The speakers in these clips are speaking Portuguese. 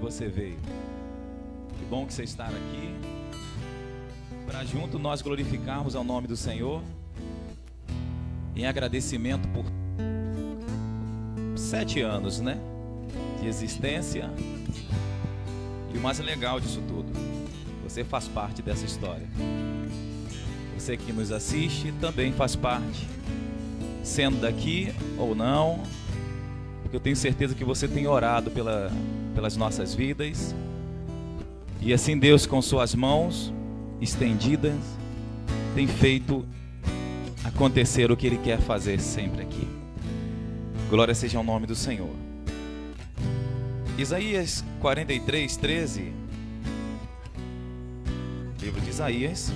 você veio. Que bom que você está aqui, para junto nós glorificarmos ao nome do Senhor, em agradecimento por 7 anos, né, de existência. E o mais legal disso tudo, você faz parte dessa história. Você que nos assiste também faz parte, sendo daqui ou não, porque eu tenho certeza que você tem orado pelas nossas vidas. E assim Deus, com suas mãos estendidas, tem feito acontecer o que Ele quer fazer sempre aqui. Glória seja ao nome do Senhor. Isaías 43, 13. Livro de Isaías.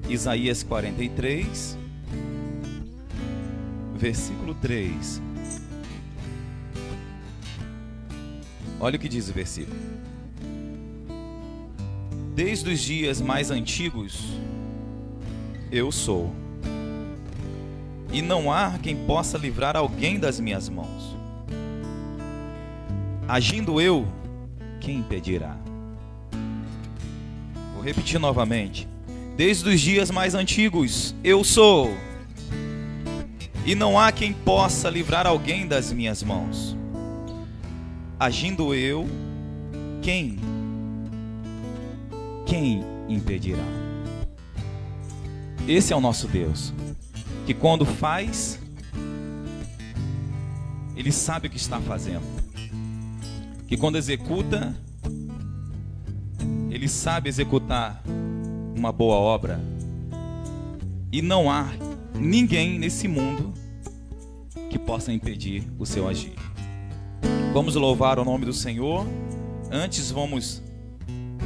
Isaías 43, versículo 3. Olha o que diz o versículo. Desde os dias mais antigos, eu sou, e não há quem possa livrar alguém das minhas mãos. Agindo eu, quem impedirá? Vou repetir novamente. Desde os dias mais antigos, eu sou, e não há quem possa livrar alguém das minhas mãos. Agindo eu, quem impedirá? Esse é o nosso Deus, que quando faz, Ele sabe o que está fazendo. Que quando executa, Ele sabe executar uma boa obra. E não há ninguém nesse mundo que possa impedir o seu agir. Vamos louvar o nome do Senhor. Antes vamos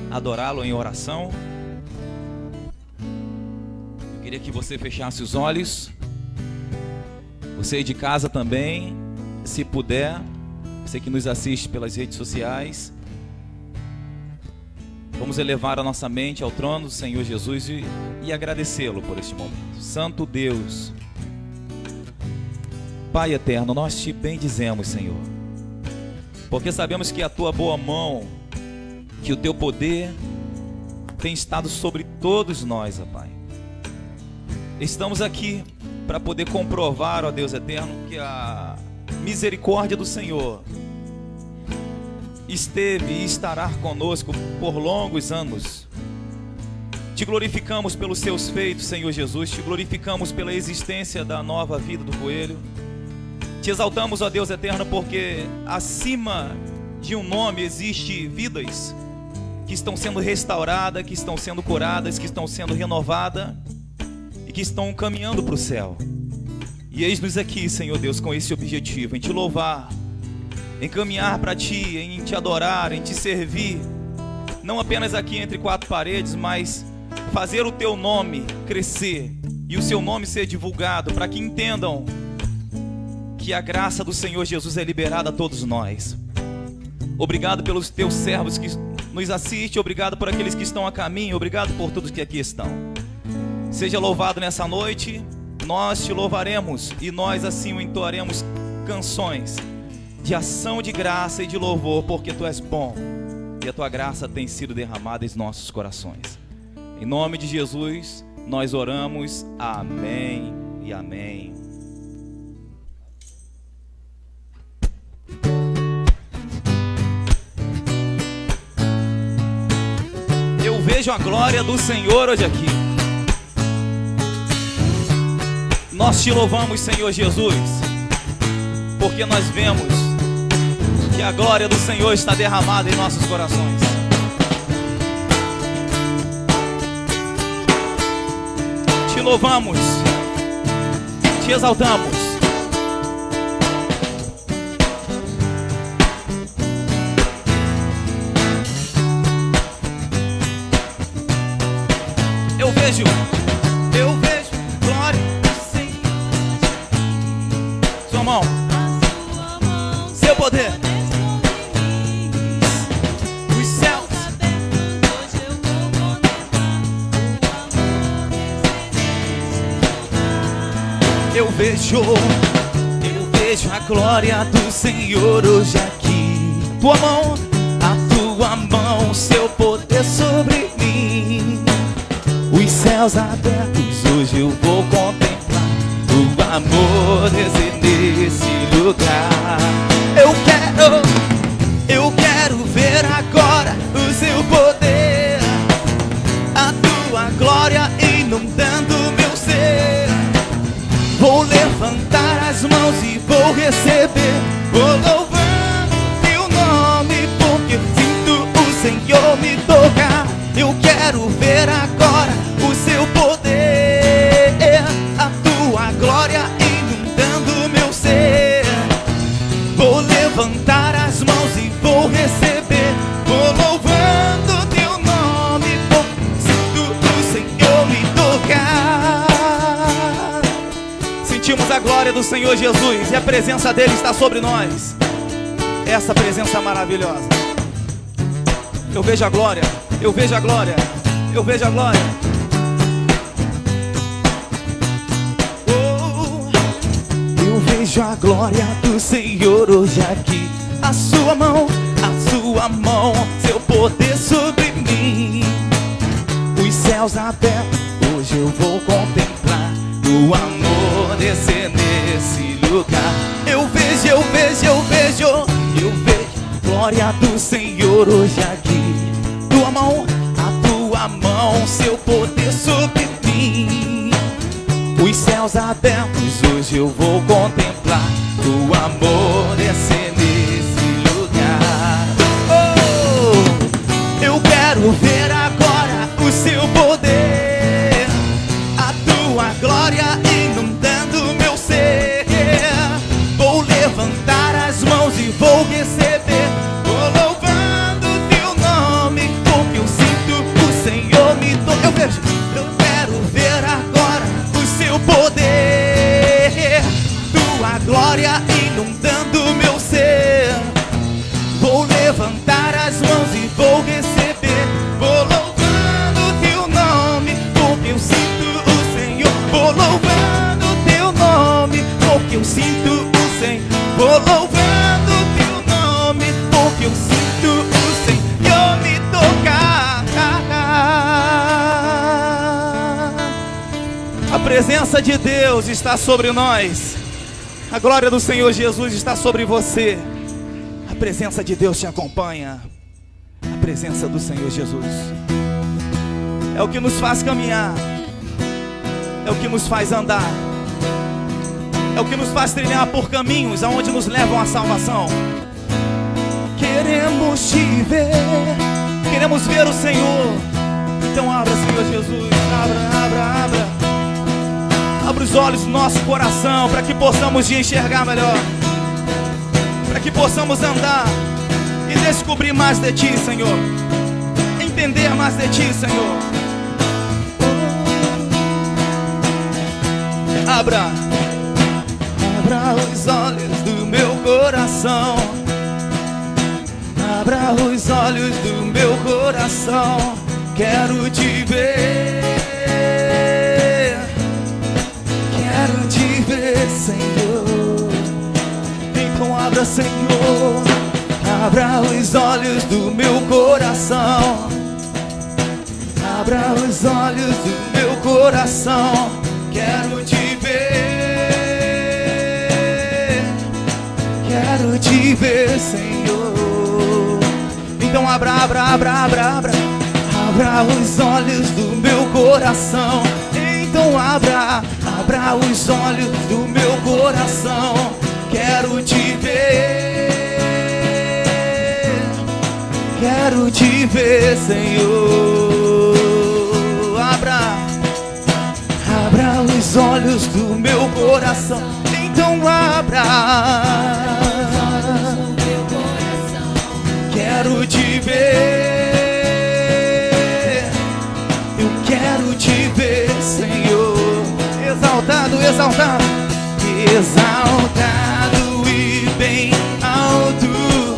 adorá-lo em oração. Eu queria que você fechasse os olhos. Você aí de casa também, se puder. Você que nos assiste pelas redes sociais. Vamos elevar a nossa mente ao trono do Senhor Jesus e agradecê-lo por este momento. Santo Deus, Pai eterno, nós te bendizemos, Senhor, porque sabemos que a tua boa mão, que o teu poder tem estado sobre todos nós, ó Pai. Estamos aqui para poder comprovar, ó Deus eterno, que a misericórdia do Senhor esteve e estará conosco por longos anos. Te glorificamos pelos teus feitos, Senhor Jesus. Te glorificamos pela existência da nova vida do Coelho. Te exaltamos, ó Deus eterno, porque acima de um nome existe vidas que estão sendo restauradas, que estão sendo curadas, que estão sendo renovadas e que estão caminhando para o céu. E eis-nos aqui, Senhor Deus, com esse objetivo, em te louvar, em caminhar para ti, em te adorar, em te servir, não apenas aqui entre 4 paredes, mas fazer o teu nome crescer e o seu nome ser divulgado, para que entendam que a graça do Senhor Jesus é liberada a todos nós. Obrigado pelos teus servos que nos assistem, obrigado por aqueles que estão a caminho, obrigado por todos que aqui estão. Seja louvado nessa noite, nós te louvaremos e nós assim o entoaremos canções de ação de graça e de louvor, porque tu és bom e a tua graça tem sido derramada em nossos corações. Em nome de Jesus nós oramos, amém e amém. Eu vejo a glória do Senhor hoje aqui. Nós te louvamos, Senhor Jesus, porque nós vemos que a glória do Senhor está derramada em nossos corações. Te louvamos, te exaltamos. Eu vejo glória. Sua mão, seu poder. Os céus vejo a glória do Senhor hoje aqui. A tua mão, seu poder sobre mim. Os céus abertos, hoje eu vou contemplar o amor nesse lugar. Eu quero ver agora o seu poder, a tua glória inundando meu ser. Vou levantar as mãos e vou receber. Vou louvando teu nome, porque sinto o Senhor me tocar. Eu quero ver agora o seu poder, a tua glória inundando meu ser. Vou levantar as mãos e vou receber. Vou louvando teu nome, porque sinto o Senhor me tocar. Sentimos a glória do Senhor Jesus e a presença dele está sobre nós. Essa presença maravilhosa. Eu vejo a glória, eu vejo a glória, eu vejo a glória. Oh, eu vejo a glória do Senhor hoje aqui. A sua mão, seu poder sobre mim. Os céus abertos, hoje eu vou contemplar o amor descer nesse lugar. Eu vejo a glória do Senhor hoje aqui. A tua mão, seu poder sobre mim. Os céus abertos, hoje eu vou contemplar o amor descer nesse lugar. Oh, eu quero ver agora o seu poder, a tua glória inundando meu ser. Vou levantar as mãos e vou receber. Vou louvando teu nome, porque eu sinto o Senhor me tocar. Eu quero ver agora o seu poder, tua glória inundando meu ser. Vou levantar as mãos e vou receber. Vou louvando teu nome, porque eu sinto o Senhor. Vou louvando teu nome, porque eu sinto o Senhor. Vou louvando teu nome, porque eu sinto o Senhor me tocar. A presença de Deus está sobre nós. A glória do Senhor Jesus está sobre você. A presença de Deus te acompanha. A presença do Senhor Jesus é o que nos faz caminhar, é o que nos faz andar, é o que nos faz trilhar por caminhos aonde nos levam à salvação. Queremos te ver, queremos ver o Senhor. Então abra, Senhor Jesus, abra os olhos do nosso coração, para que possamos te enxergar melhor, para que possamos andar e descobrir mais de ti, Senhor, entender mais de ti, Senhor. Abra os olhos do meu coração, abra os olhos do meu coração. Quero te ver, quero te ver, Senhor. Então abra, Senhor, abra os olhos do meu coração, abra os olhos do meu coração. Quero te ver, quero te ver, Senhor. Então abra os olhos do meu coração. Então abra os olhos do meu coração. Quero te ver, quero te ver, Senhor. Abra os olhos do meu coração. Então abra. Quero te ver, eu quero te ver, Senhor. Exaltado, exaltado, exaltado e bem alto,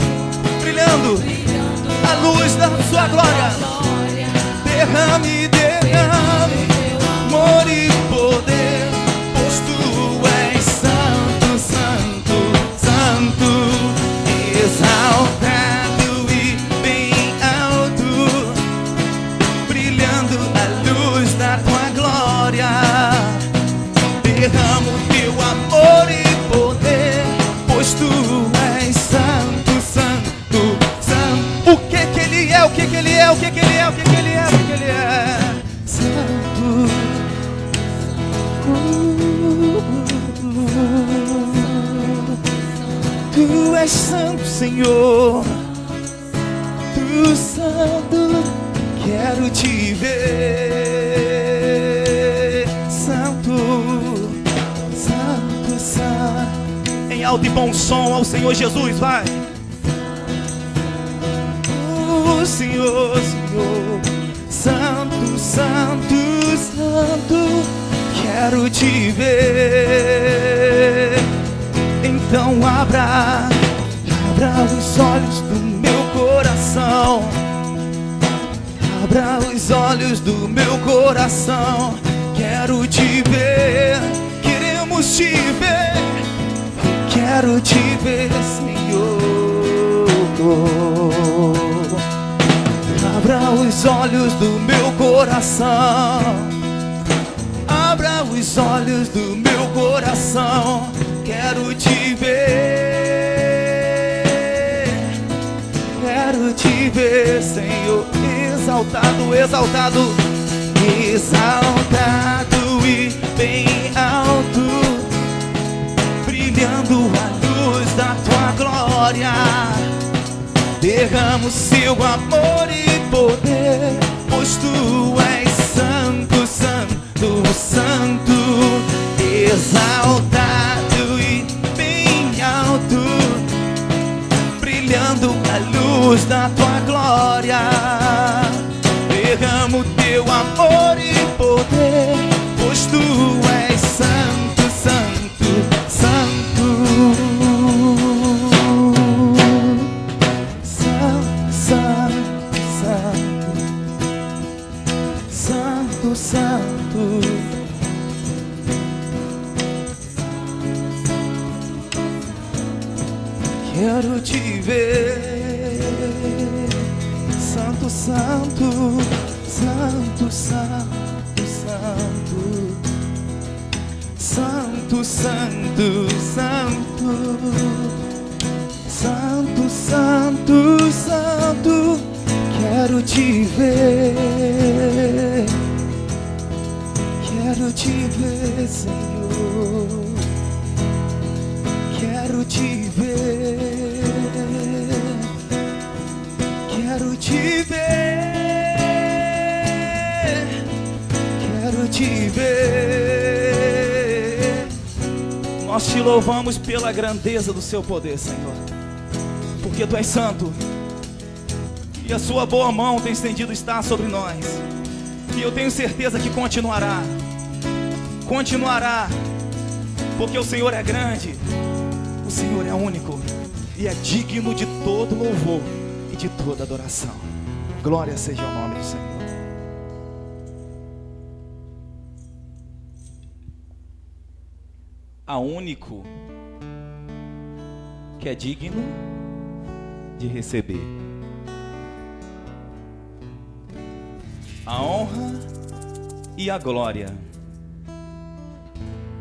brilhando a luz da sua glória. Derrame, derrame amor e poder, pois tu és é, o que ele é, o que ele é. Santo. Tu és santo, Senhor. Tu santo, quero te ver. Santo, santo, santo. Em alto e bom som ao Senhor Jesus, vai. Senhor, Senhor, santo, santo, santo, quero te ver. Então abra os olhos do meu coração. Abra os olhos do meu coração. Quero te ver, queremos te ver. Quero te ver, Senhor. Abra os olhos do meu coração. Abra os olhos do meu coração. Quero te ver. Quero te ver, Senhor. Exaltado, exaltado, exaltado e bem alto, brilhando a luz da tua glória. Derrama o seu amor e poder, pois tu és santo, santo, santo, exaltado e bem alto, brilhando a luz da tua glória. Derrama o teu amor e poder, pois tu és santo, santo, santo. Santo, santo, quero te ver. Santo, santo, santo, santo, santo, santo, santo, santo, santo, santo, quero te ver. Quero te ver, Senhor. Quero te ver. Quero te ver. Quero te ver. Nós te louvamos pela grandeza do seu poder, Senhor, porque tu és santo e a sua boa mão tem estendido estar sobre nós. E eu tenho certeza que continuará, porque o Senhor é grande, o Senhor é único e é digno de todo louvor e de toda adoração. Glória seja ao nome do Senhor. Há único que é digno de receber a honra e a glória,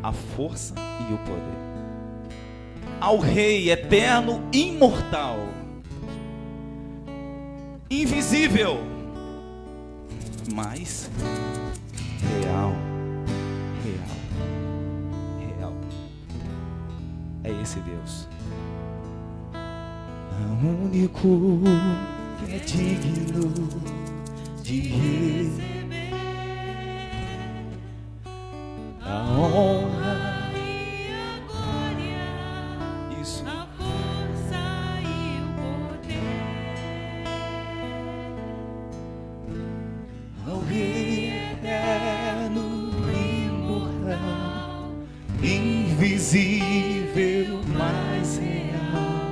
a força e o poder. Ao Rei eterno, imortal, invisível, mas real. É esse Deus. O único que é digno de receber a honra e a glória, isso, a força e o poder. Ao Rei eterno, imortal, invisível, mas real,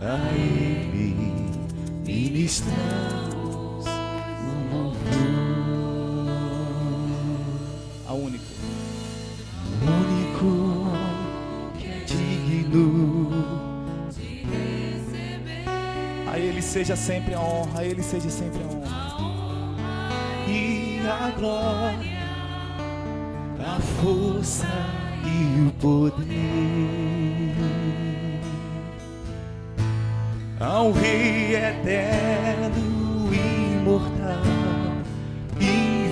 a Ele ministramos o louvor. A único que é digno de receber. A Ele seja sempre a honra, a Ele seja sempre a honra e a glória, a força e o poder. Ao Rei eterno, imortal,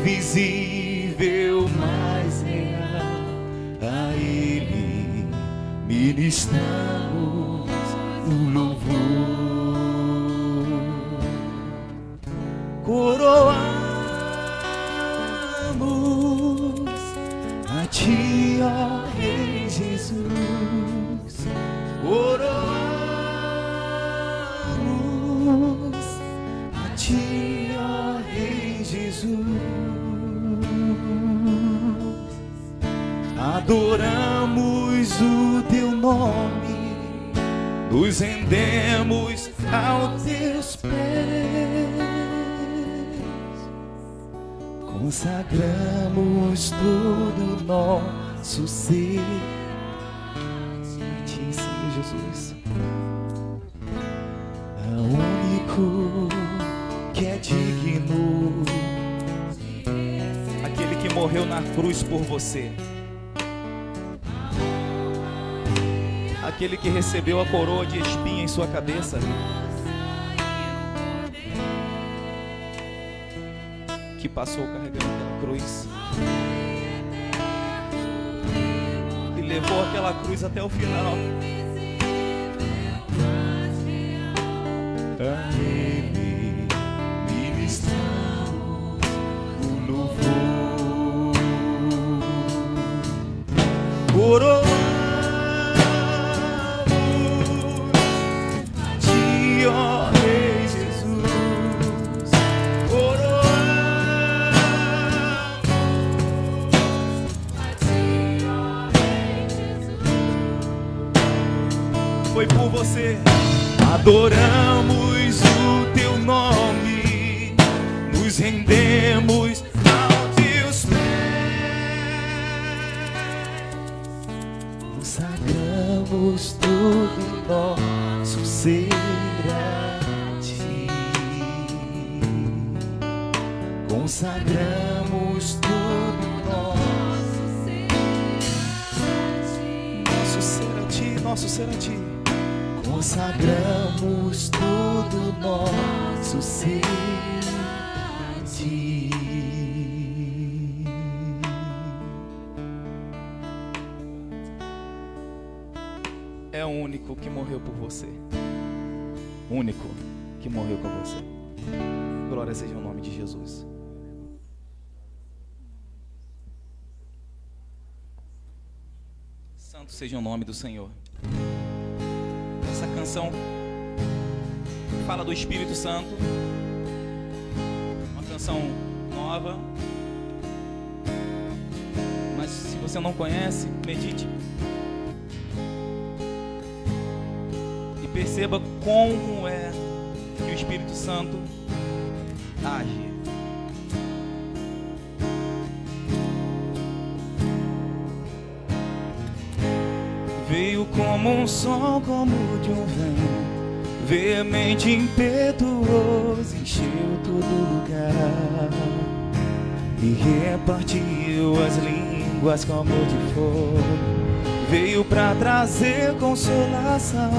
invisível, mais real, a Ele ministramos o louvor. Coroamos a Ti, ó Rei Jesus. Coroamos a Ti, ó Rei Jesus. Adoramos o Teu nome, nos rendemos aos Teus pés, consagramos todo nosso ser a Ti, Senhor Jesus. É o único que é digno, aquele que morreu na cruz por você, aquele que recebeu a coroa de espinho em sua cabeça, que passou carregando aquela cruz e levou aquela cruz até o final. A Ele ministramos o louvor. Coroamos a Ti, ó Rei Jesus. Coroamos a Ti, ó Rei Jesus. Foi por você. Adoramos o Teu nome, nos rendemos aos Teus pés, consagramos todo nosso ser a Ti, consagramos todo nosso ser a Ti, nosso ser a Ti. Consagramos todo nosso ser a Ti. É o único que morreu por você, único que morreu por você. Glória seja o nome de Jesus. Santo seja o nome do Senhor. Essa canção fala do Espírito Santo, uma canção nova, mas se você não conhece, medite e perceba como é que o Espírito Santo age. Veio como um som, como de um vento, veemente, impetuoso, encheu todo lugar e repartiu as línguas como de fogo. Veio para trazer consolação,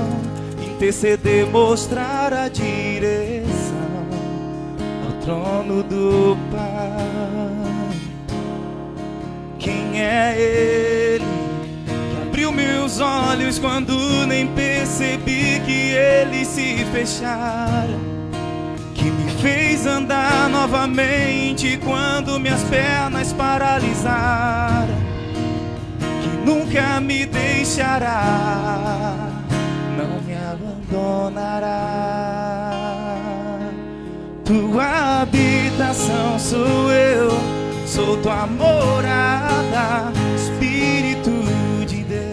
interceder, mostrar a direção ao trono do Pai. Quem é Ele? Abriu meus olhos quando nem percebi que eles se fecharam, que me fez andar novamente quando minhas pernas paralisaram, que nunca me deixará, não me abandonará. Tua habitação sou eu, sou tua morada, Espírito de Deus.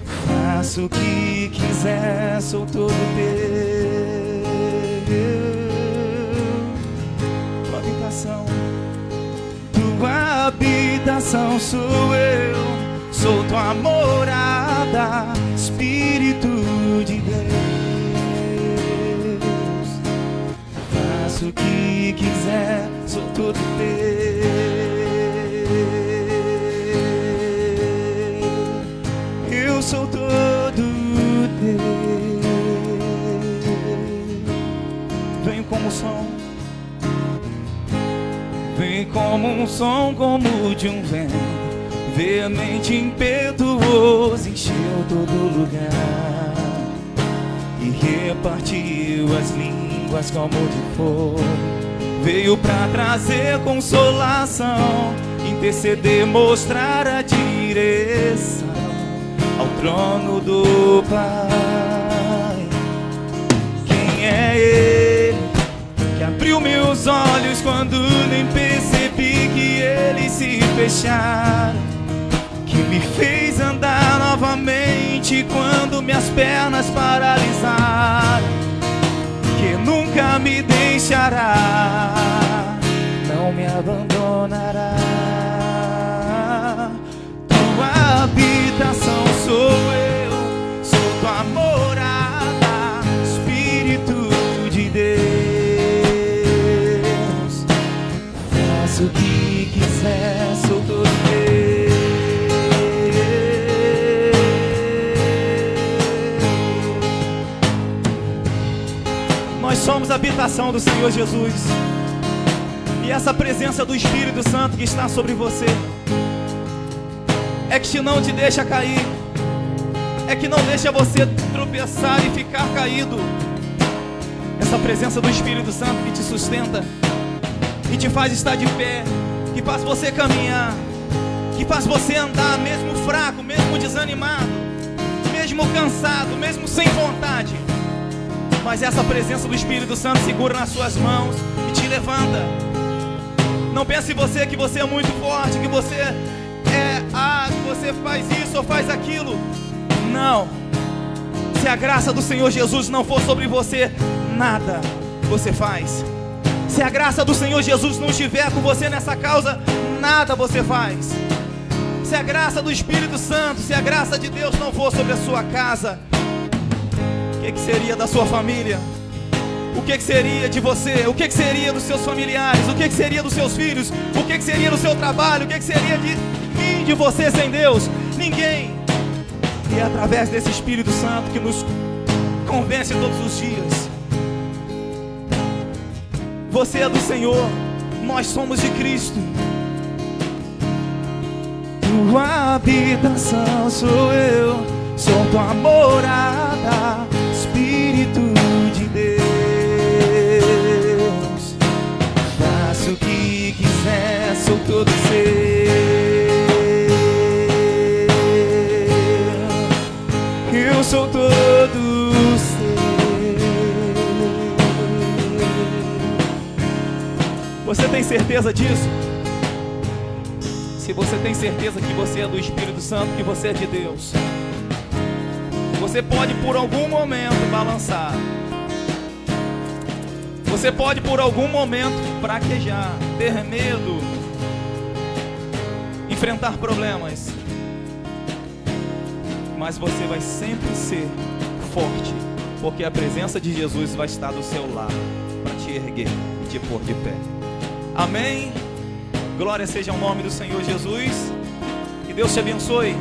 Faço o que quiser, sou todo teu. Tua habitação, tua habitação sou eu, sou tua morada, Espírito de Deus. Faço o que quiser, sou todo teu. Eu sou todo teu. Venho como som, Vem como um som, como de um vento, veemente, impetuoso, encheu todo lugar e repartiu as línguas como de fogo. Veio pra trazer consolação, interceder, mostrar a direção ao trono do Pai. Quem é Ele que abriu meus olhos quando nem percebi que eles se fecharam, que me fez andar novamente quando minhas pernas paralisaram, que nunca me deixará, não me abandonará. Tua habitação sou eu, sou tua morada, Espírito de Deus. Faço o que quiser, sou todo teu. Nós somos a habitação do Senhor Jesus. E essa presença do Espírito Santo que está sobre você é que não te deixa cair, é que não deixa você tropeçar e ficar caído. Essa presença do Espírito Santo que te sustenta e te faz estar de pé, que faz você caminhar, que faz você andar mesmo fraco, mesmo desanimado, mesmo cansado, mesmo sem vontade. Mas essa presença do Espírito Santo segura nas suas mãos e te levanta. Não pense você que você é muito forte, que você que você faz isso ou faz aquilo. Não. Se a graça do Senhor Jesus não for sobre você, nada você faz. Se a graça do Senhor Jesus não estiver com você nessa causa, nada você faz. Se a graça do Espírito Santo, se a graça de Deus não for sobre a sua casa, o que seria da sua família? O que seria de você? O que seria dos seus familiares? O que seria dos seus filhos? O que seria do seu trabalho? O que seria de mim, de você sem Deus? Ninguém. E é através desse Espírito Santo que nos convence todos os dias. Você é do Senhor, nós somos de Cristo. Tua habitação sou eu, sou tua morada, Espírito de Deus. Faço o que quiser, sou todo seu. Eu sou todo seu. Você tem certeza disso? Se você tem certeza que você é do Espírito Santo, que você é de Deus, você pode por algum momento balançar. Você pode por algum momento fraquejar, ter medo, enfrentar problemas. Mas você vai sempre ser forte, porque a presença de Jesus vai estar do seu lado para te erguer e te pôr de pé. Amém? Glória seja o nome do Senhor Jesus. Que Deus te abençoe.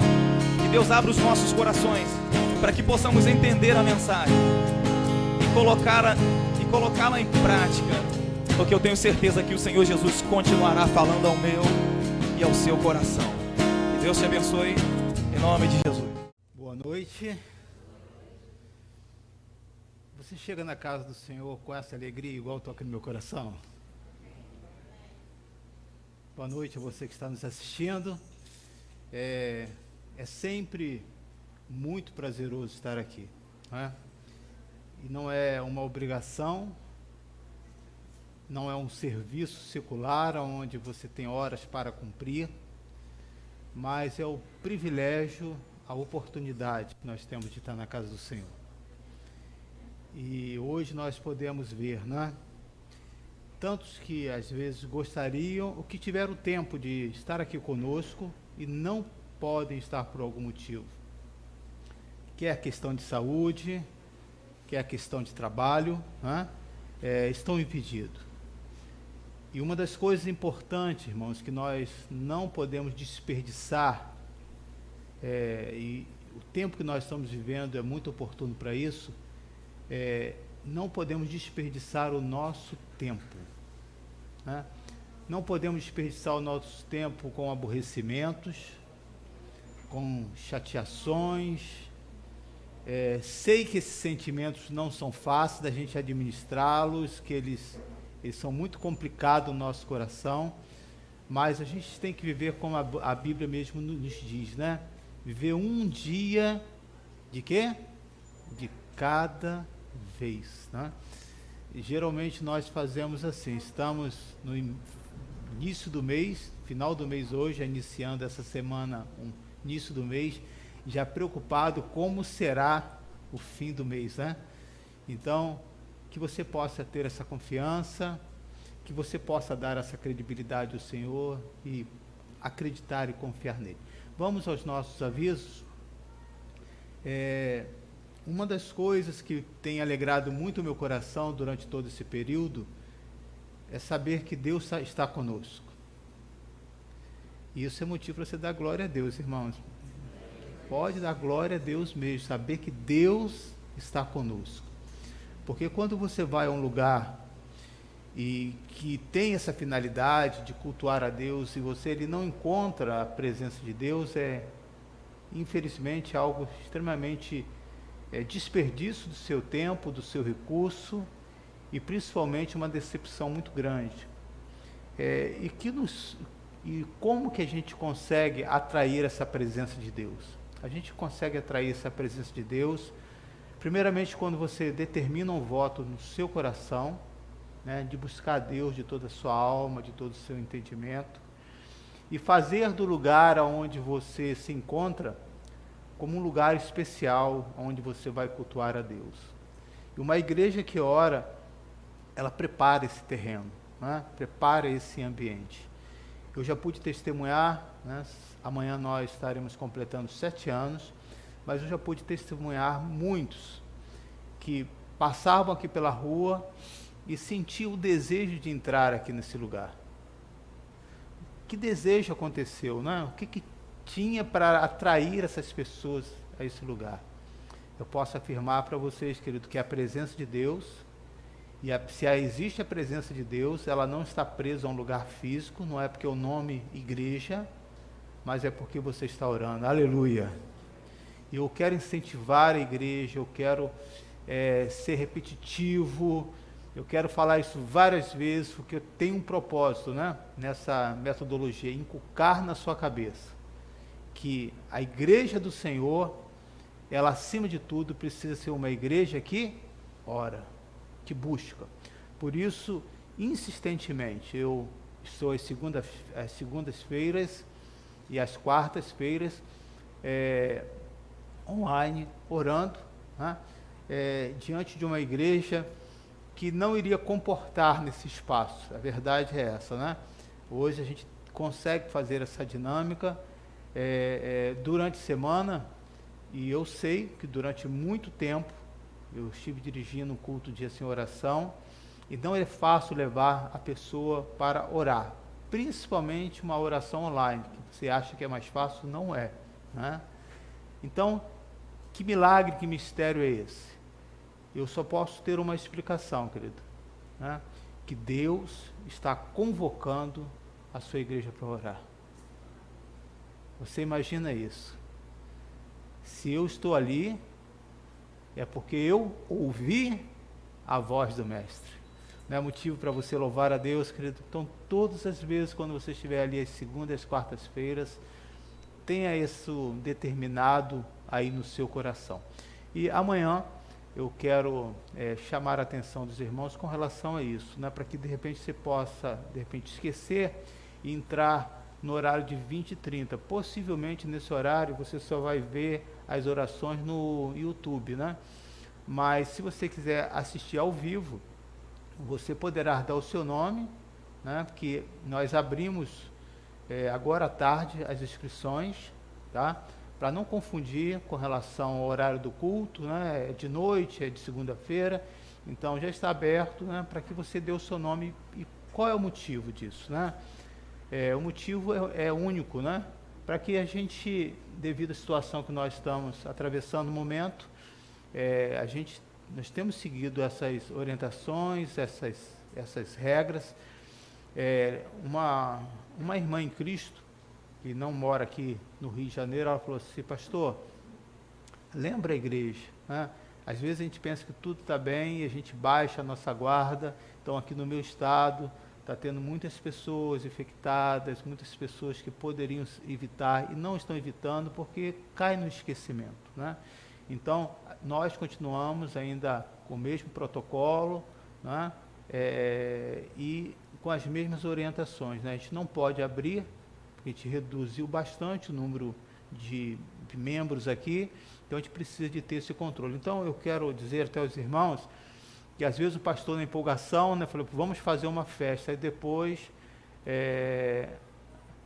Que Deus abra os nossos corações para que possamos entender a mensagem e colocá-la em prática, porque eu tenho certeza que o Senhor Jesus continuará falando ao meu e ao seu coração. Que Deus te abençoe em nome de Jesus. Boa noite. Você chega na casa do Senhor com essa alegria igual toca no meu coração? Boa noite a você que está nos assistindo. É sempre muito prazeroso estar aqui, né? E não é uma obrigação, não é um serviço secular onde você tem horas para cumprir, mas é o privilégio, a oportunidade que nós temos de estar na casa do Senhor. E hoje nós podemos ver, né? Tantos que às vezes gostariam, ou que tiveram tempo de estar aqui conosco e não podem estar por algum motivo. Quer a questão de saúde, quer a questão de trabalho, né? Estão impedidos. E uma das coisas importantes, irmãos, que nós não podemos desperdiçar, e o tempo que nós estamos vivendo é muito oportuno para isso, não podemos desperdiçar o nosso tempo. né? Não podemos desperdiçar o nosso tempo com aborrecimentos, com chateações. Sei que esses sentimentos não são fáceis da gente administrá-los, que eles são muito complicados no nosso coração, mas a gente tem que viver como a Bíblia mesmo nos diz, né? Viver um dia de quê? De cada vez, né? E geralmente nós fazemos assim, estamos no início do mês, final do mês hoje, iniciando essa semana, início do mês, já preocupado como será o fim do mês, né? Então, que você possa ter essa confiança, que você possa dar essa credibilidade ao Senhor e acreditar e confiar nele. Vamos aos nossos avisos. Uma das coisas que tem alegrado muito o meu coração durante todo esse período é saber que Deus está conosco. E isso é motivo para você dar glória a Deus, irmãos. Pode dar glória a Deus mesmo, saber que Deus está conosco. Porque quando você vai a um lugar e que tem essa finalidade de cultuar a Deus, e você ele não encontra a presença de Deus, infelizmente algo extremamente desperdício do seu tempo, do seu recurso, e principalmente uma decepção muito grande. E como que a gente consegue atrair essa presença de Deus? A gente consegue atrair essa presença de Deus, primeiramente quando você determina um voto no seu coração, né, de buscar a Deus de toda a sua alma, de todo o seu entendimento, e fazer do lugar onde você se encontra como um lugar especial, onde você vai cultuar a Deus. E uma igreja que ora, ela prepara esse terreno, né, prepara esse ambiente. Eu já pude testemunhar, né, amanhã nós estaremos completando 7 anos, mas eu já pude testemunhar muitos que passavam aqui pela rua e sentiam o desejo de entrar aqui nesse lugar. Que desejo aconteceu, né? O que tinha para atrair essas pessoas a esse lugar? Eu posso afirmar para vocês, querido, que a presença de Deus, se existe a presença de Deus, ela não está presa a um lugar físico, não é porque o nome igreja, mas é porque você está orando. Aleluia! Eu quero incentivar a igreja, eu quero ser repetitivo, eu quero falar isso várias vezes, porque eu tenho um propósito, né, nessa metodologia, inculcar na sua cabeça que a igreja do Senhor, ela acima de tudo precisa ser uma igreja que ora, que busca. Por isso, insistentemente, eu estou às segundas-feiras e às quartas-feiras online, orando, né, diante de uma igreja que não iria comportar nesse espaço. A verdade é essa, né? Hoje a gente consegue fazer essa dinâmica durante a semana, e eu sei que durante muito tempo eu estive dirigindo um culto de assim, oração, e não é fácil levar a pessoa para orar, principalmente uma oração online, que você acha que é mais fácil, não é, né? Então, que milagre, que mistério é esse? Eu só posso ter uma explicação, querido, né? Que Deus está convocando a sua igreja para orar. Você imagina isso? Se eu estou ali, é porque eu ouvi a voz do Mestre. Não é motivo para você louvar a Deus, querido? Então, todas as vezes, quando você estiver ali às segundas e às quartas-feiras, tenha isso determinado aí no seu coração. E amanhã eu quero chamar a atenção dos irmãos com relação a isso, né, para que de repente você possa, de repente, esquecer e entrar no horário de 20 e 30. Possivelmente nesse horário você só vai ver as orações no YouTube, né? Mas se você quiser assistir ao vivo, você poderá dar o seu nome, né? Porque nós abrimos agora à tarde as inscrições, tá? Para não confundir com relação ao horário do culto, né? É de noite, é de segunda-feira, então já está aberto, né? Para que você dê o seu nome. E qual é o motivo disso, né? O motivo é único, né? Para que a gente, devido à situação que nós estamos atravessando no momento, nós temos seguido essas orientações, essas regras, Uma irmã em Cristo, que não mora aqui no Rio de Janeiro, ela falou assim: pastor, lembra a igreja, né? Às vezes a gente pensa que tudo está bem e a gente baixa a nossa guarda. Então aqui no meu estado está tendo muitas pessoas infectadas, muitas pessoas que poderiam evitar e não estão evitando porque cai no esquecimento, né? Então nós continuamos ainda com o mesmo protocolo, né? E com as mesmas orientações, né? A gente não pode abrir, porque a gente reduziu bastante o número de membros aqui, então a gente precisa de ter esse controle. Então eu quero dizer até aos irmãos que às vezes o pastor na empolgação, né, falou, vamos fazer uma festa, e depois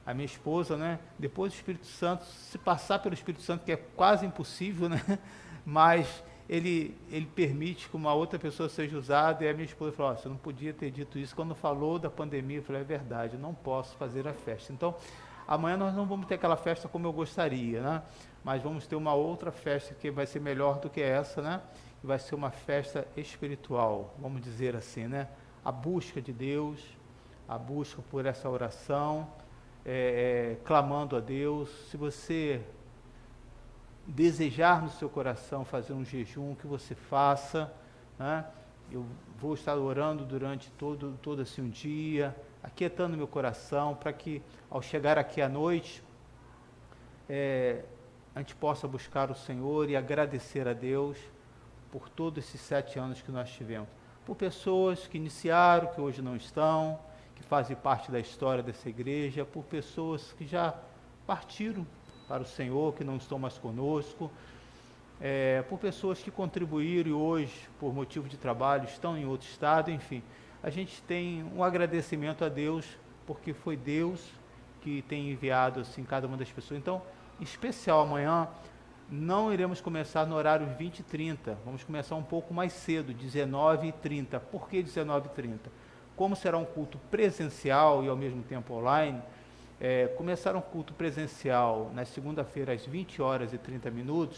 a minha esposa, né, depois o Espírito Santo, se passar pelo Espírito Santo, que é quase impossível, né, mas ele permite que uma outra pessoa seja usada, e a minha esposa falou, você não podia ter dito isso, quando falou da pandemia, eu falei, é verdade, eu não posso fazer a festa. Então, amanhã nós não vamos ter aquela festa como eu gostaria, né, mas vamos ter uma outra festa que vai ser melhor do que essa, né, e vai ser uma festa espiritual, vamos dizer assim, né, a busca de Deus, a busca por essa oração, clamando a Deus. Se você desejar no seu coração fazer um jejum, que você faça, né? Eu vou estar orando durante todo assim um dia, aquietando meu coração, para que ao chegar aqui à noite, a gente possa buscar o Senhor e agradecer a Deus por todos esses 7 anos que nós tivemos, por pessoas que iniciaram, que hoje não estão, que fazem parte da história dessa igreja, por pessoas que já partiram para o Senhor, que não estão mais conosco, por pessoas que contribuíram e hoje, por motivo de trabalho, estão em outro estado, enfim. A gente tem um agradecimento a Deus, porque foi Deus que tem enviado assim cada uma das pessoas. Então, em especial amanhã, não iremos começar no horário 20h30, vamos começar um pouco mais cedo, 19h30. Por que 19h30? Como será um culto presencial e ao mesmo tempo online, começar um culto presencial na segunda-feira às 20h30,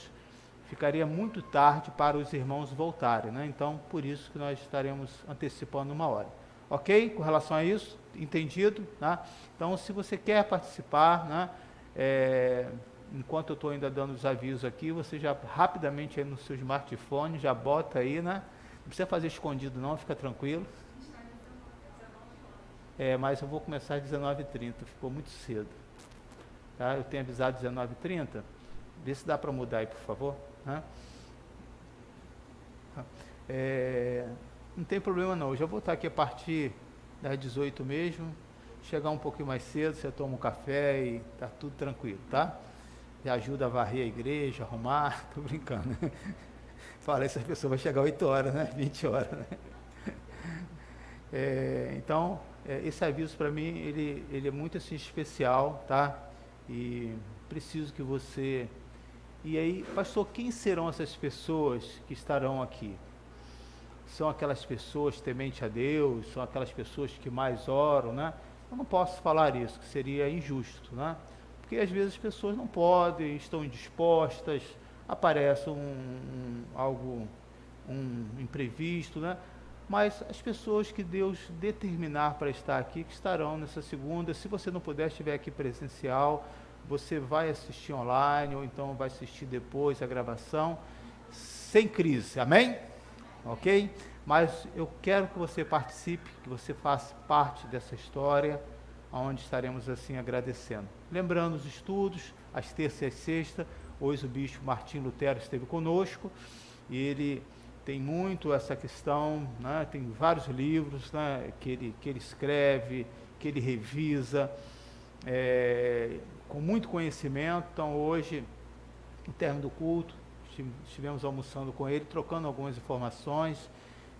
ficaria muito tarde para os irmãos voltarem, né? Então, por isso que nós estaremos antecipando 1 hora. Ok? Com relação a isso, entendido? Né? Então, se você quer participar, né, enquanto eu estou ainda dando os avisos aqui, você já rapidamente aí no seu smartphone, já bota aí, né? Não precisa fazer escondido não, fica tranquilo. Mas eu vou começar às 19h30, ficou muito cedo. Tá? Eu tenho avisado 19h30, vê se dá para mudar aí, por favor. Né? Não tem problema não, eu já vou estar aqui a partir das 18 mesmo, chegar um pouquinho mais cedo, você toma um café e tá tudo tranquilo, tá? Já ajuda a varrer a igreja, arrumar, tô brincando. Fala, essa pessoa vai chegar 8 horas, né? 20 horas, né? Então, esse aviso para mim, ele é muito assim especial, tá? E preciso que você... E aí, pastor, quem serão essas pessoas que estarão aqui? São aquelas pessoas tementes a Deus, são aquelas pessoas que mais oram, né? Eu não posso falar isso, que seria injusto, né? Porque às vezes as pessoas não podem, estão indispostas, aparece algo imprevisto, né? Mas as pessoas que Deus determinar para estar aqui, que estarão nessa segunda, se você não puder, estiver aqui presencial, você vai assistir online, ou então vai assistir depois a gravação, sem crise, amém? Ok? Mas eu quero que você participe, que você faça parte dessa história, onde estaremos assim agradecendo. Lembrando os estudos, às terças e às sextas, hoje o bispo Martim Lutero esteve conosco, e ele tem muito essa questão, né? Tem vários livros, né, que ele escreve, que ele revisa, com muito conhecimento. Então hoje, no término do culto, estivemos almoçando com ele, trocando algumas informações,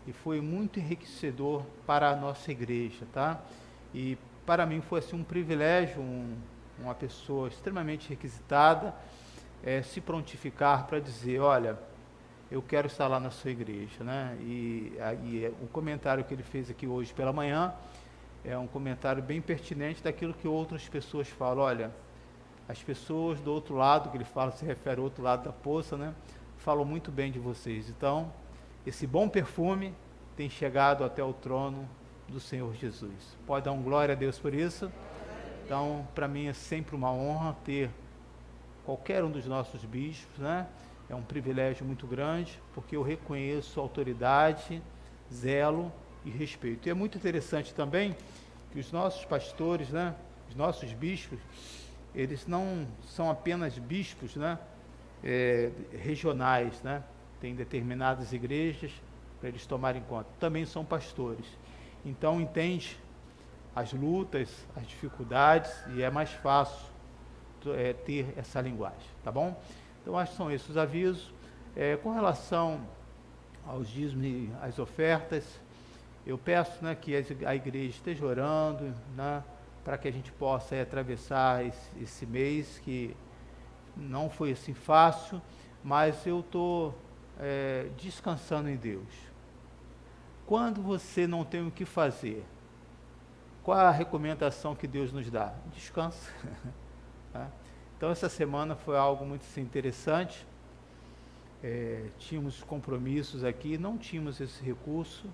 e foi muito enriquecedor para a nossa igreja, tá? E para mim foi assim um privilégio, uma pessoa extremamente requisitada, se prontificar para dizer, olha, eu quero estar lá na sua igreja, né? E o comentário que ele fez aqui hoje pela manhã é um comentário bem pertinente daquilo que outras pessoas falam. Olha, as pessoas do outro lado, que ele fala, se refere ao outro lado da poça, né? Falam muito bem de vocês. Então, esse bom perfume tem chegado até o trono do Senhor Jesus. Pode dar um glória a Deus por isso? Então, para mim é sempre uma honra ter qualquer um dos nossos bispos, né? É um privilégio muito grande, porque eu reconheço autoridade, zelo e respeito. E é muito interessante também que os nossos pastores, né? Os nossos bispos, eles não são apenas bispos, né? Regionais, né? Tem determinadas igrejas para eles tomarem conta. Também são pastores. Então, entende as lutas, as dificuldades, e é mais fácil ter essa linguagem, tá bom? Então, acho que são esses os avisos. Com relação aos dízimos e às ofertas, eu peço, né, que a igreja esteja orando, né, para que a gente possa atravessar esse mês, que não foi assim fácil, mas eu estou descansando em Deus. Quando você não tem o que fazer, qual a recomendação que Deus nos dá? Descansa. Tá? Então, essa semana foi algo muito assim, interessante. Tínhamos compromissos aqui, não tínhamos esse recurso,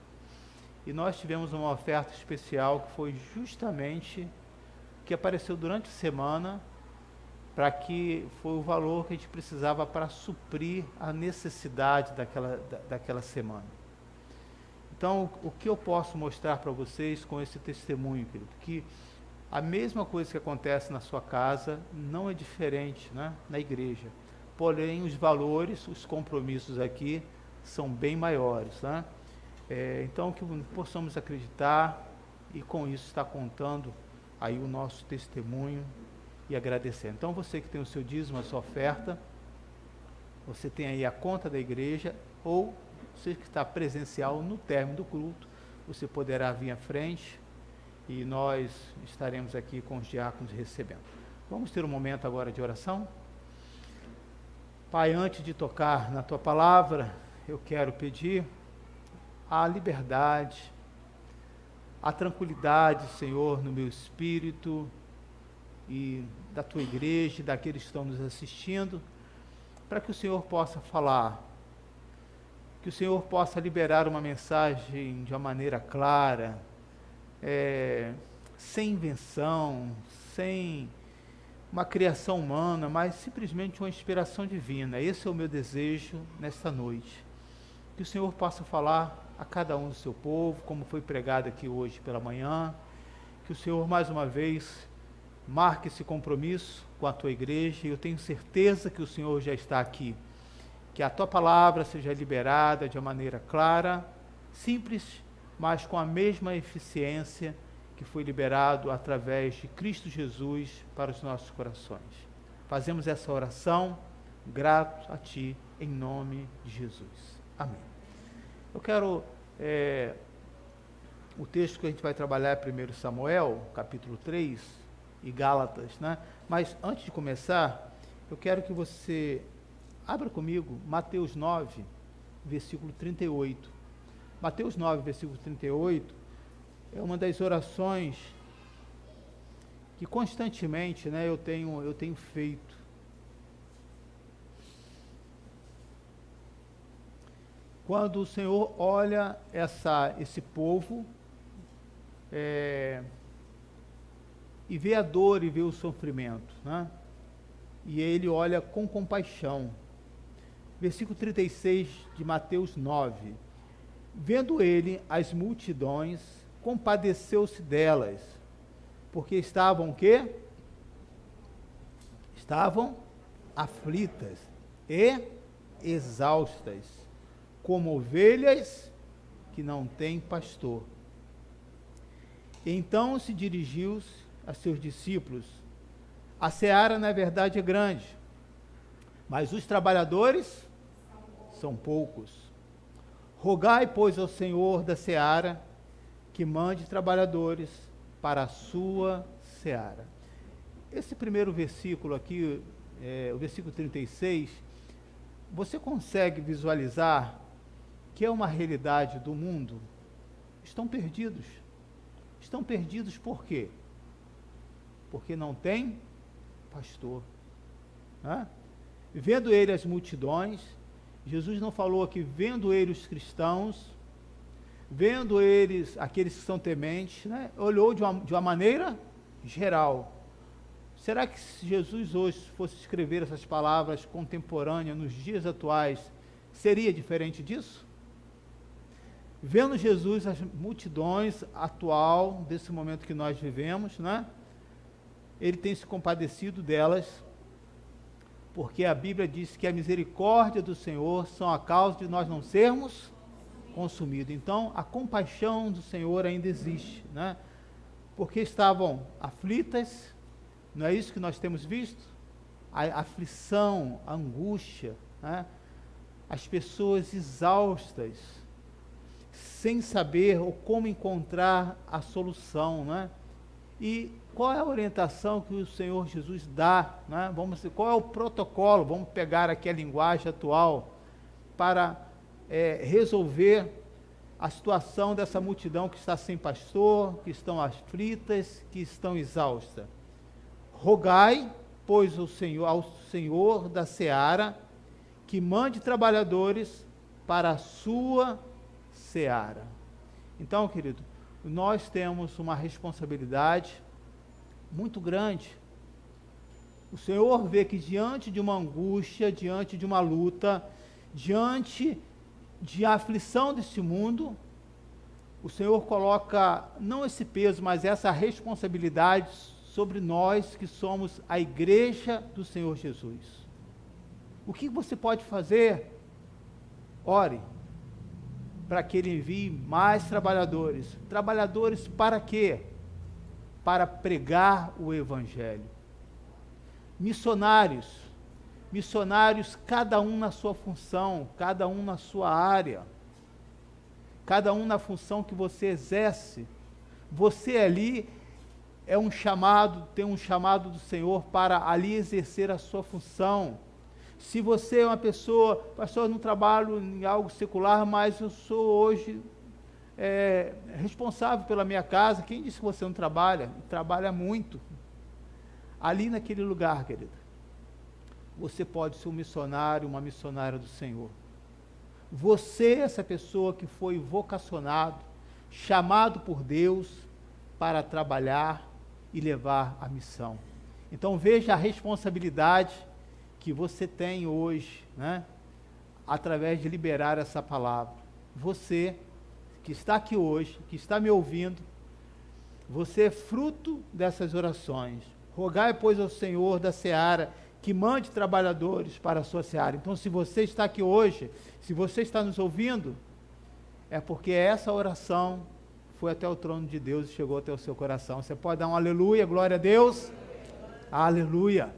e nós tivemos uma oferta especial que foi justamente que apareceu durante a semana, para que foi o valor que a gente precisava para suprir a necessidade daquela semana. Então, o que eu posso mostrar para vocês com esse testemunho, querido? Que a mesma coisa que acontece na sua casa não é diferente, né, na igreja. Porém, os valores, os compromissos aqui são bem maiores, né? Então, que possamos acreditar e com isso estar contando aí o nosso testemunho e agradecer. Então, você que tem o seu dízimo, a sua oferta, você tem aí a conta da igreja, ou você que está presencial no término do culto, você poderá vir à frente e nós estaremos aqui com os diáconos recebendo. Vamos ter um momento agora de oração? Pai, antes de tocar na Tua palavra, eu quero pedir a liberdade, a tranquilidade, Senhor, no meu espírito e da Tua igreja, daqueles que estão nos assistindo, para que o Senhor possa falar, que o Senhor possa liberar uma mensagem de uma maneira clara, sem invenção, sem uma criação humana, mas simplesmente uma inspiração divina. Esse é o meu desejo nesta noite. Que o Senhor possa falar a cada um do seu povo, como foi pregado aqui hoje pela manhã. Que o Senhor, mais uma vez, marque esse compromisso com a Tua igreja, e eu tenho certeza que o Senhor já está aqui. Que a Tua palavra seja liberada de uma maneira clara, simples, mas com a mesma eficiência que foi liberado através de Cristo Jesus para os nossos corações. Fazemos essa oração, grato a Ti, em nome de Jesus. Amém. Eu quero, o texto que a gente vai trabalhar é 1 Samuel, capítulo 3, e Gálatas, né? Mas antes de começar, eu quero que você abra comigo Mateus 9, versículo 38. Mateus 9, versículo 38, é uma das orações que constantemente, né, eu tenho feito. Quando o Senhor olha esse povo, e vê a dor e vê o sofrimento, né? E Ele olha com compaixão. Versículo 36 de Mateus 9. Vendo Ele as multidões, compadeceu-se delas, porque estavam o quê? Estavam aflitas e exaustas, como ovelhas que não têm pastor. Então se dirigiu a seus discípulos: a seara, na verdade, é grande, mas os trabalhadores são poucos. Rogai, pois, ao Senhor da seara que mande trabalhadores para a sua seara. Esse primeiro versículo aqui, o versículo 36, você consegue visualizar que é uma realidade do mundo? Estão perdidos. Estão perdidos por quê? Porque não tem pastor. Né? Vendo ele as multidões, Jesus não falou aqui, vendo ele os cristãos, vendo eles, aqueles que são tementes, né, olhou de uma maneira geral. Será que se Jesus hoje fosse escrever essas palavras contemporâneas nos dias atuais, seria diferente disso? Vendo Jesus, as multidões atual, desse momento que nós vivemos, né, ele tem se compadecido delas, porque a Bíblia diz que a misericórdia do Senhor são a causa de nós não sermos consumidos. Então, a compaixão do Senhor ainda existe, né? Porque estavam aflitas, não é isso que nós temos visto? A aflição, a angústia, né? As pessoas exaustas, sem saber ou como encontrar a solução, né? E qual é a orientação que o Senhor Jesus dá, né? Qual é o protocolo, vamos pegar aqui a linguagem atual, para resolver a situação dessa multidão que está sem pastor, que estão aflitas, que estão exaustas. Rogai, pois, ao Senhor da seara, que mande trabalhadores para a sua seara. Então, querido, nós temos uma responsabilidade muito grande. O Senhor vê que diante de uma angústia, diante de uma luta, diante de aflição desse mundo, o Senhor coloca não esse peso, mas essa responsabilidade sobre nós que somos a igreja do Senhor Jesus. O que você pode fazer? Ore para que Ele envie mais trabalhadores. Trabalhadores para quê? Para pregar o Evangelho. Missionários, cada um na sua função, cada um na sua área, cada um na função que você exerce. Você ali é um chamado, tem um chamado do Senhor para ali exercer a sua função. Se você é uma pessoa, pastor, eu não trabalho em algo secular, mas eu sou hoje responsável pela minha casa. Quem disse que você não trabalha? Trabalha muito. Ali naquele lugar, querida, você pode ser um missionário, uma missionária do Senhor. Você é essa pessoa que foi vocacionado, chamado por Deus para trabalhar e levar a missão. Então veja a responsabilidade que você tem hoje, né, através de liberar essa palavra. Você que está aqui hoje, que está me ouvindo, você é fruto dessas orações. Rogai, pois, ao Senhor da seara, que mande trabalhadores para a sua seara. Então, se você está aqui hoje, se você está nos ouvindo, é porque essa oração foi até o trono de Deus e chegou até o seu coração. Você pode dar um aleluia, glória a Deus? Aleluia!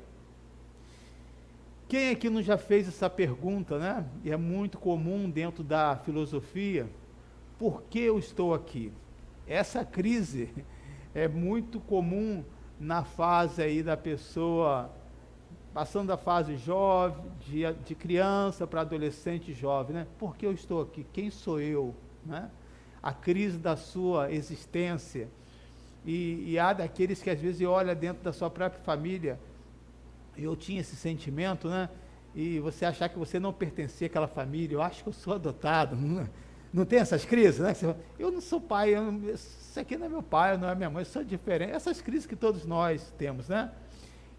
Quem aqui não já fez essa pergunta, né? E é muito comum dentro da filosofia. Por que eu estou aqui? Essa crise é muito comum na fase aí da pessoa, passando da fase jovem, de criança para adolescente jovem, né? Por que eu estou aqui? Quem sou eu? Né? A crise da sua existência. E há daqueles que às vezes olham dentro da sua própria família. Eu tinha esse sentimento, né? E você achar que você não pertencia àquela família. Eu acho que eu sou adotado. Não tem essas crises, né? Você fala, eu não sou pai, isso aqui não é meu pai, não é minha mãe, eu sou diferente. Essas crises que todos nós temos, né?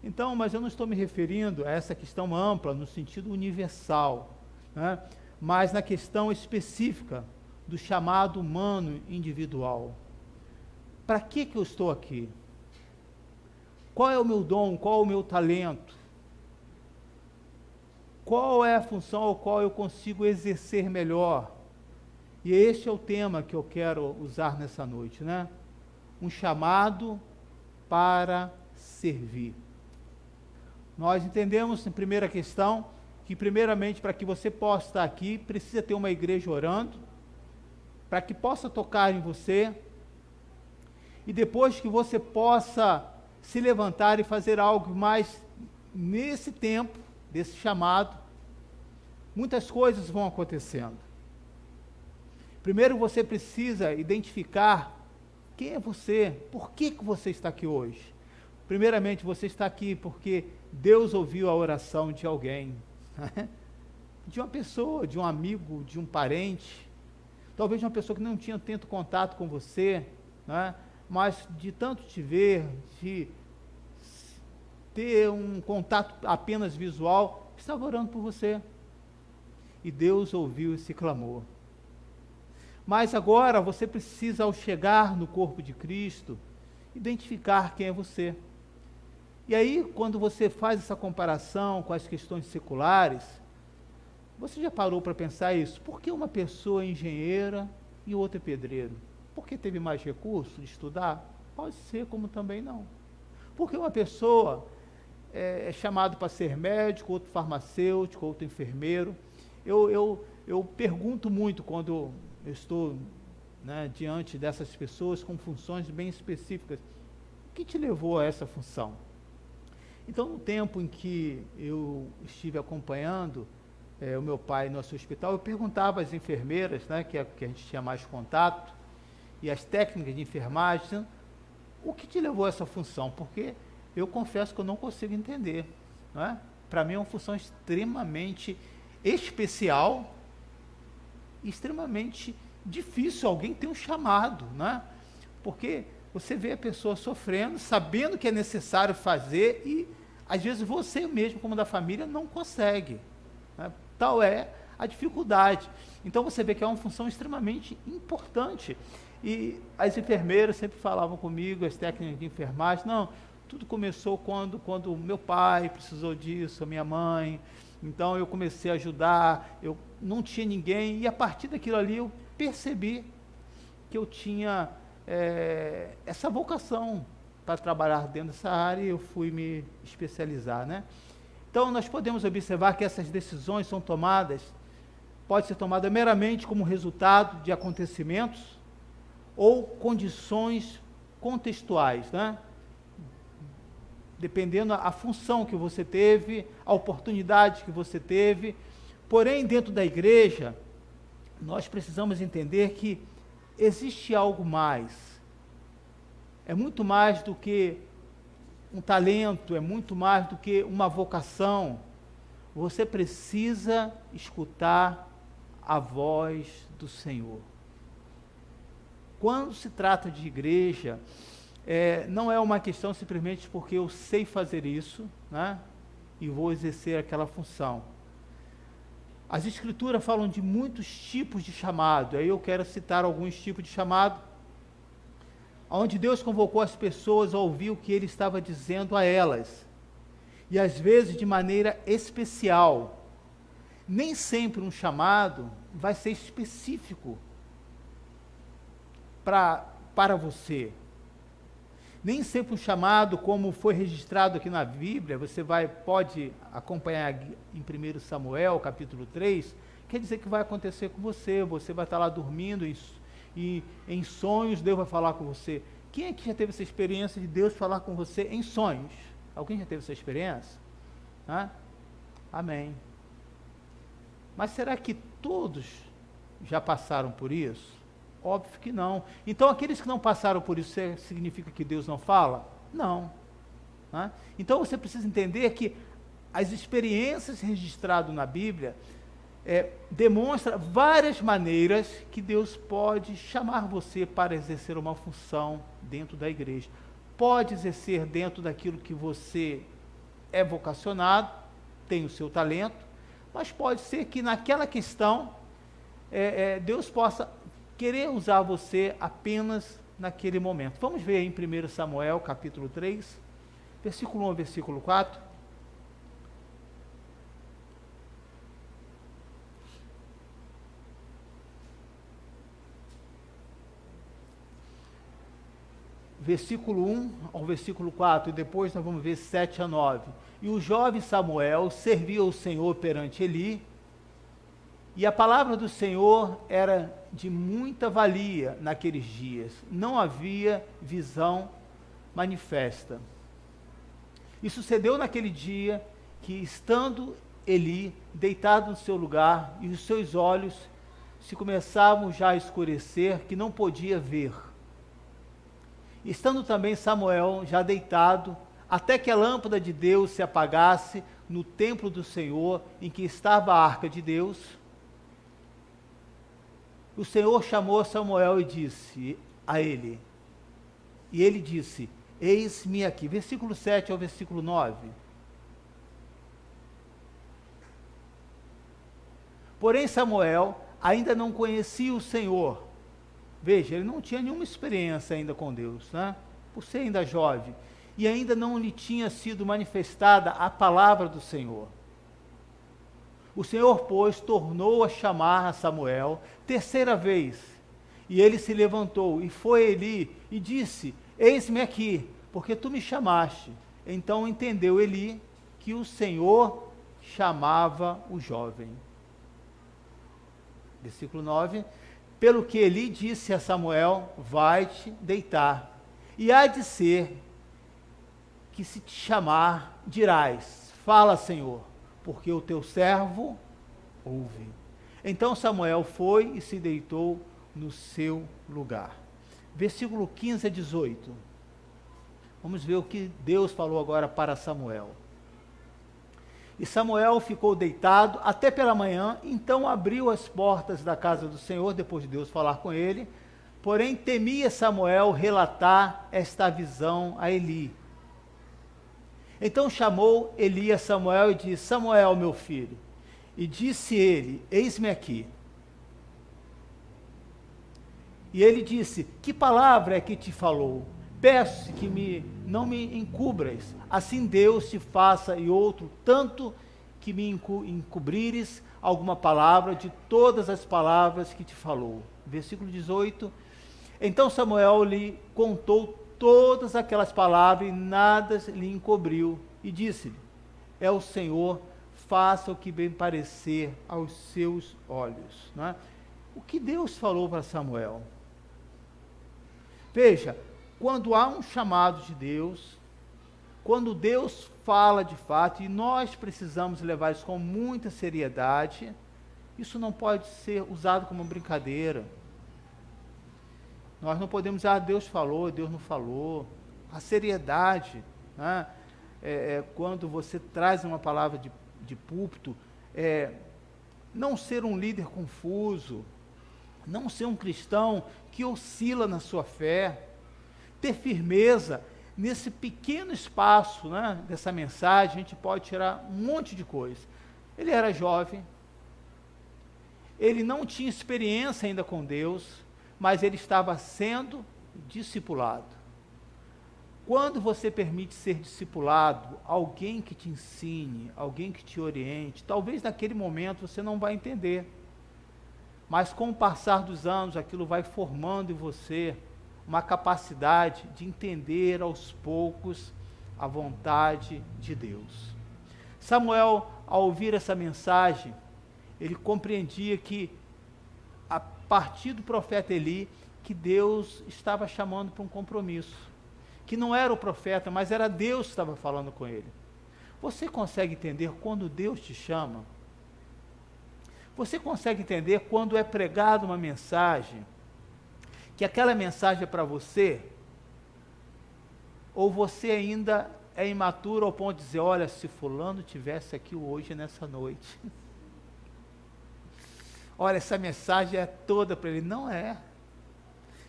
Então, mas eu não estou me referindo a essa questão ampla, no sentido universal, né? Mas na questão específica do chamado humano individual. Para que eu estou aqui? Qual é o meu dom? Qual é o meu talento? Qual é a função ao qual eu consigo exercer melhor? E este é o tema que eu quero usar nessa noite, né? Um chamado para servir. Nós entendemos, em primeira questão, que primeiramente para que você possa estar aqui, precisa ter uma igreja orando, para que possa tocar em você, e depois que você possa se levantar e fazer algo mais nesse tempo, desse chamado, muitas coisas vão acontecendo. Primeiro você precisa identificar quem é você, por que você está aqui hoje. Primeiramente você está aqui porque Deus ouviu a oração de alguém, de uma pessoa, de um amigo, de um parente. talvez uma pessoa que não tinha tanto contato com você, né? Mas de tanto te ver, de ter um contato apenas visual, estava orando por você. E Deus ouviu esse clamor. Mas agora você precisa, ao chegar no corpo de Cristo, identificar quem é você. E aí, quando você faz essa comparação com as questões seculares, você já parou para pensar isso? Por que uma pessoa é engenheira e outra é pedreiro? Porque teve mais recursos de estudar? Pode ser, como também não. Porque uma pessoa é chamado para ser médico, outro farmacêutico, outro enfermeiro. Eu pergunto muito quando eu estou, né, diante dessas pessoas com funções bem específicas. O que te levou a essa função? Então, no tempo em que eu estive acompanhando o meu pai no nosso hospital, eu perguntava às enfermeiras, né, que a gente tinha mais contato, e as técnicas de enfermagem, dizendo, o que te levou a essa função? Porque eu confesso que eu não consigo entender. Né? Para mim é uma função extremamente especial, extremamente difícil alguém ter um chamado, né? Porque você vê a pessoa sofrendo, sabendo que é necessário fazer e às vezes você mesmo, como da família, não consegue, né? Tal é a dificuldade. Então você vê que é uma função extremamente importante. E as enfermeiras sempre falavam comigo, as técnicas de enfermagem, não, tudo começou quando meu pai precisou disso, a minha mãe, então eu comecei a ajudar, eu não tinha ninguém, e a partir daquilo ali eu percebi que eu tinha essa vocação para trabalhar dentro dessa área e eu fui me especializar, né? Então nós podemos observar que essas decisões são tomadas, pode ser tomada meramente como resultado de acontecimentos ou condições contextuais, né? Dependendo a função que você teve, a oportunidade que você teve. Porém, dentro da igreja, nós precisamos entender que existe algo mais. É muito mais do que um talento, é muito mais do que uma vocação. Você precisa escutar a voz do Senhor. Quando se trata de igreja, não é uma questão simplesmente porque eu sei fazer isso, né, e vou exercer aquela função. As escrituras falam de muitos tipos de chamado, aí eu quero citar alguns tipos de chamado, onde Deus convocou as pessoas a ouvir o que Ele estava dizendo a elas, e às vezes de maneira especial. Nem sempre um chamado vai ser específico para você. Nem sempre um chamado, como foi registrado aqui na Bíblia, você pode acompanhar em 1 Samuel, capítulo 3, quer dizer que vai acontecer com você vai estar lá dormindo e em sonhos Deus vai falar com você. Quem aqui já teve essa experiência de Deus falar com você em sonhos? Alguém já teve essa experiência? Amém. Mas será que todos já passaram por isso? Óbvio que não. Então, aqueles que não passaram por isso, significa que Deus não fala? Não. Né? Então, você precisa entender que as experiências registradas na Bíblia demonstram várias maneiras que Deus pode chamar você para exercer uma função dentro da igreja. Pode exercer dentro daquilo que você é vocacionado, tem o seu talento, mas pode ser que naquela questão Deus possa querer usar você apenas naquele momento. Vamos ver aí em 1 Samuel, capítulo 3, versículo 1 ao versículo 4. Versículo 1 ao versículo 4, e depois nós vamos ver 7 a 9. E o jovem Samuel servia ao Senhor perante Eli, e a palavra do Senhor era de muita valia naqueles dias. Não havia visão manifesta. E sucedeu naquele dia que, estando Eli deitado no seu lugar, e os seus olhos se começavam já a escurecer, que não podia ver. Estando também Samuel já deitado, até que a lâmpada de Deus se apagasse no templo do Senhor, em que estava a arca de Deus. O Senhor chamou Samuel e disse a ele, e ele disse, eis-me aqui. Versículo 7 ao versículo 9. Porém Samuel ainda não conhecia o Senhor. Veja, ele não tinha nenhuma experiência ainda com Deus, né? Por ser ainda jovem. E ainda não lhe tinha sido manifestada a palavra do Senhor. O Senhor, pois, tornou a chamar a Samuel terceira vez. E ele se levantou e foi a Eli e disse, eis-me aqui, porque tu me chamaste. Então entendeu Eli que o Senhor chamava o jovem. Versículo 9. Pelo que Eli disse a Samuel, vai-te deitar. E há de ser que se te chamar, dirás, fala, Senhor, porque o teu servo ouve. Então Samuel foi e se deitou no seu lugar. Versículo 15 a 18. Vamos ver o que Deus falou agora para Samuel. E Samuel ficou deitado até pela manhã, então abriu as portas da casa do Senhor, depois de Deus falar com ele. Porém temia Samuel relatar esta visão a Eli. Então chamou Eli a Samuel e disse, Samuel, meu filho. E disse ele, eis-me aqui. E ele disse, que palavra é que te falou? Peço que não me encubras, assim Deus te faça e outro, tanto que me encobrires alguma palavra de todas as palavras que te falou. Versículo 18. Então Samuel lhe contou todas aquelas palavras e nada lhe encobriu. E disse-lhe, é o Senhor, faça o que bem parecer aos seus olhos. Não é? O que Deus falou para Samuel? Veja, quando há um chamado de Deus, quando Deus fala de fato, e nós precisamos levar isso com muita seriedade, isso não pode ser usado como brincadeira. Nós não podemos dizer, Deus falou, Deus não falou. A seriedade, né? Quando você traz uma palavra de púlpito, não ser um líder confuso, não ser um cristão que oscila na sua fé, ter firmeza nesse pequeno espaço, né, dessa mensagem. A gente pode tirar um monte de coisa. Ele era jovem, ele não tinha experiência ainda com Deus, mas ele estava sendo discipulado. Quando você permite ser discipulado, alguém que te ensine, alguém que te oriente, talvez naquele momento você não vai entender, mas com o passar dos anos, aquilo vai formando em você uma capacidade de entender aos poucos a vontade de Deus. Samuel, ao ouvir essa mensagem, ele compreendia que, a partir do profeta Eli, que Deus estava chamando para um compromisso, que não era o profeta, mas era Deus que estava falando com ele. Você consegue entender quando Deus te chama? Você consegue entender quando é pregada uma mensagem, que aquela mensagem é para você, ou você ainda é imaturo ao ponto de dizer, olha, se fulano tivesse aqui hoje, nessa noite, olha, essa mensagem é toda para ele. Não é.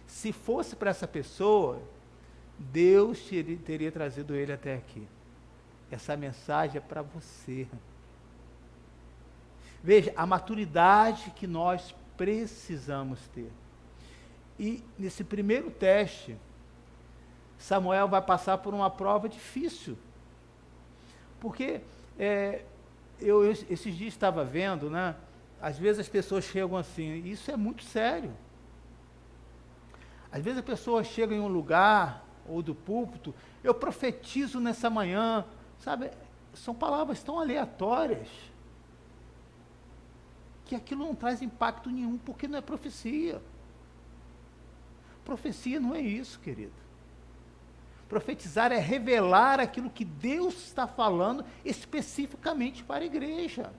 Se fosse para essa pessoa, Deus teria trazido ele até aqui. Essa mensagem é para você. Veja, a maturidade que nós precisamos ter. E nesse primeiro teste, Samuel vai passar por uma prova difícil. Porque eu esses dias estava vendo, né? Às vezes as pessoas chegam assim, isso é muito sério. Às vezes a pessoa chega em um lugar, ou do púlpito, eu profetizo nessa manhã, sabe? São palavras tão aleatórias, que aquilo não traz impacto nenhum, porque não é profecia. Profecia não é isso, querido. Profetizar é revelar aquilo que Deus está falando especificamente para a igreja.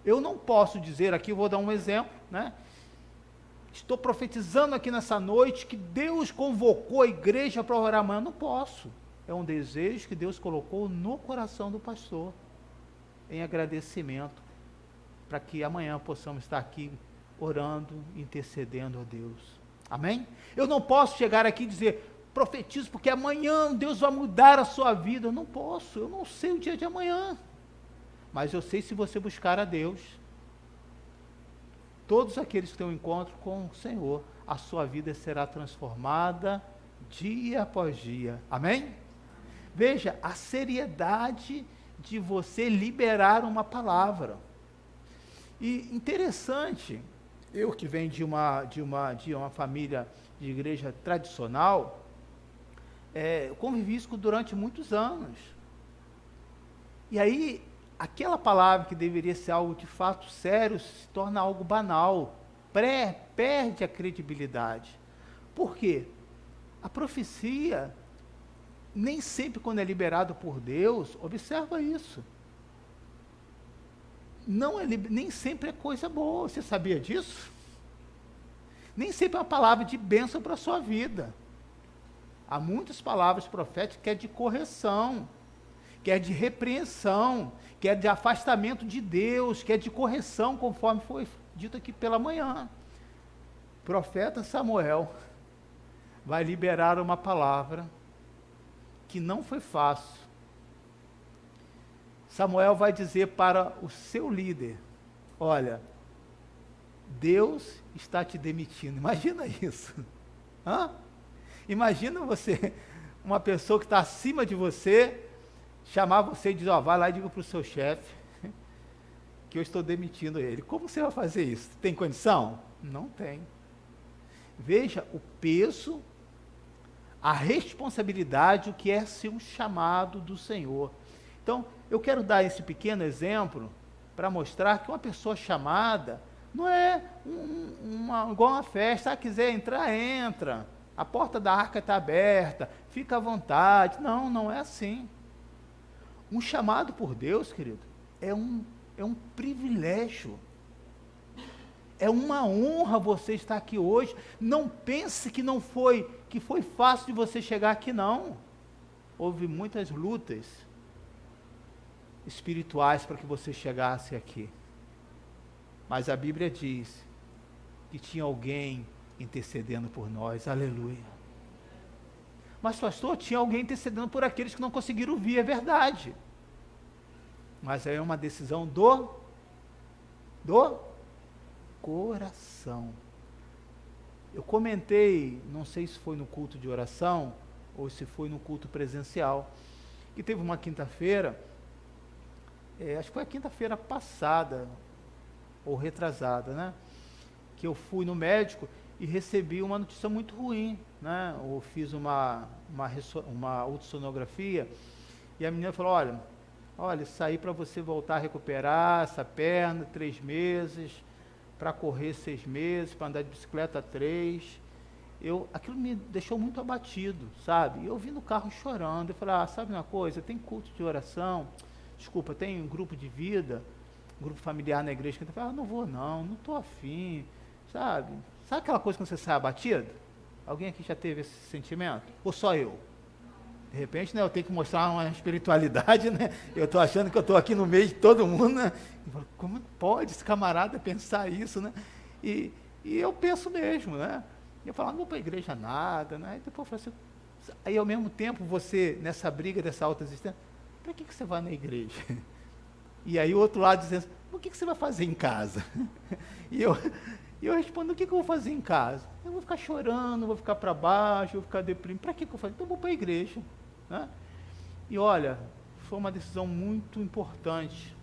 Eu não posso dizer aqui, vou dar um exemplo, né? Estou profetizando aqui nessa noite que Deus convocou a igreja para orar amanhã. Não posso. É um desejo que Deus colocou no coração do pastor, em agradecimento, para que amanhã possamos estar aqui orando, intercedendo a Deus. Amém? Eu não posso chegar aqui e dizer, profetizo, porque amanhã Deus vai mudar a sua vida. Eu não posso, eu não sei o dia de amanhã. Mas eu sei, se você buscar a Deus, todos aqueles que têm um encontro com o Senhor, a sua vida será transformada dia após dia. Amém? Veja, a seriedade de você liberar uma palavra. E interessante, eu que venho de uma família de igreja tradicional, eu convivi isso durante muitos anos. E aí, aquela palavra que deveria ser algo de fato sério, se torna algo banal, perde a credibilidade. Por quê? A profecia, nem sempre quando é liberado por Deus, observa isso, nem sempre é coisa boa. Você sabia disso? Nem sempre é uma palavra de bênção para a sua vida. Há muitas palavras proféticas que é de correção, que é de repreensão, que é de afastamento de Deus, que é de correção, conforme foi dito aqui pela manhã. Profeta Samuel vai liberar uma palavra que não foi fácil. Samuel vai dizer para o seu líder, olha, Deus está te demitindo. Imagina isso. Hã? Imagina você, uma pessoa que está acima de você, chamar você e dizer, vai lá e diga para o seu chefe que eu estou demitindo ele. Como você vai fazer isso? Tem condição? Não tem. Veja o peso, a responsabilidade, o que é ser um chamado do Senhor. Então, eu quero dar esse pequeno exemplo para mostrar que uma pessoa chamada não é igual uma festa, quiser entrar, entra. A porta da arca está aberta, fica à vontade. Não, não é assim. Um chamado por Deus, querido, é um privilégio. É uma honra você estar aqui hoje. Não pense que foi fácil de você chegar aqui, não. Houve muitas lutas espirituais para que você chegasse aqui. Mas a Bíblia diz que tinha alguém intercedendo por nós. Aleluia. Mas pastor, tinha alguém intercedendo por aqueles que não conseguiram vir, é verdade. Mas aí é uma decisão do coração. Eu comentei, não sei se foi no culto de oração ou se foi no culto presencial, que teve uma quinta-feira, acho que foi a quinta-feira passada, ou retrasada, né? Que eu fui no médico e recebi uma notícia muito ruim, né? Eu fiz uma ultrassonografia e a menina falou, olha, isso aí para você voltar a recuperar essa perna, 3 meses, para correr 6 meses, para andar de bicicleta 3. Aquilo me deixou muito abatido, sabe? Eu vim no carro chorando, eu falei, sabe uma coisa, tem culto de oração, desculpa, tem um grupo de vida, um grupo familiar na igreja, que eu falei, não vou não estou afim, sabe? Sabe aquela coisa que você sai abatido? Alguém aqui já teve esse sentimento? Ou só eu? De repente, né, eu tenho que mostrar uma espiritualidade, né? Eu estou achando que eu estou aqui no meio de todo mundo, né? Como pode esse camarada pensar isso, né? E eu penso mesmo, né? Eu falo, não vou para a igreja nada, né? E depois eu falo assim, aí ao mesmo tempo você, nessa briga dessa autoexistência, para que você vai na igreja? E aí o outro lado dizendo, o que você vai fazer em casa? E eu respondo, o que eu vou fazer em casa? Eu vou ficar chorando, vou ficar para baixo, vou ficar deprimido. Para que eu faço? Então eu vou para a igreja. Né? E olha, foi uma decisão muito importante.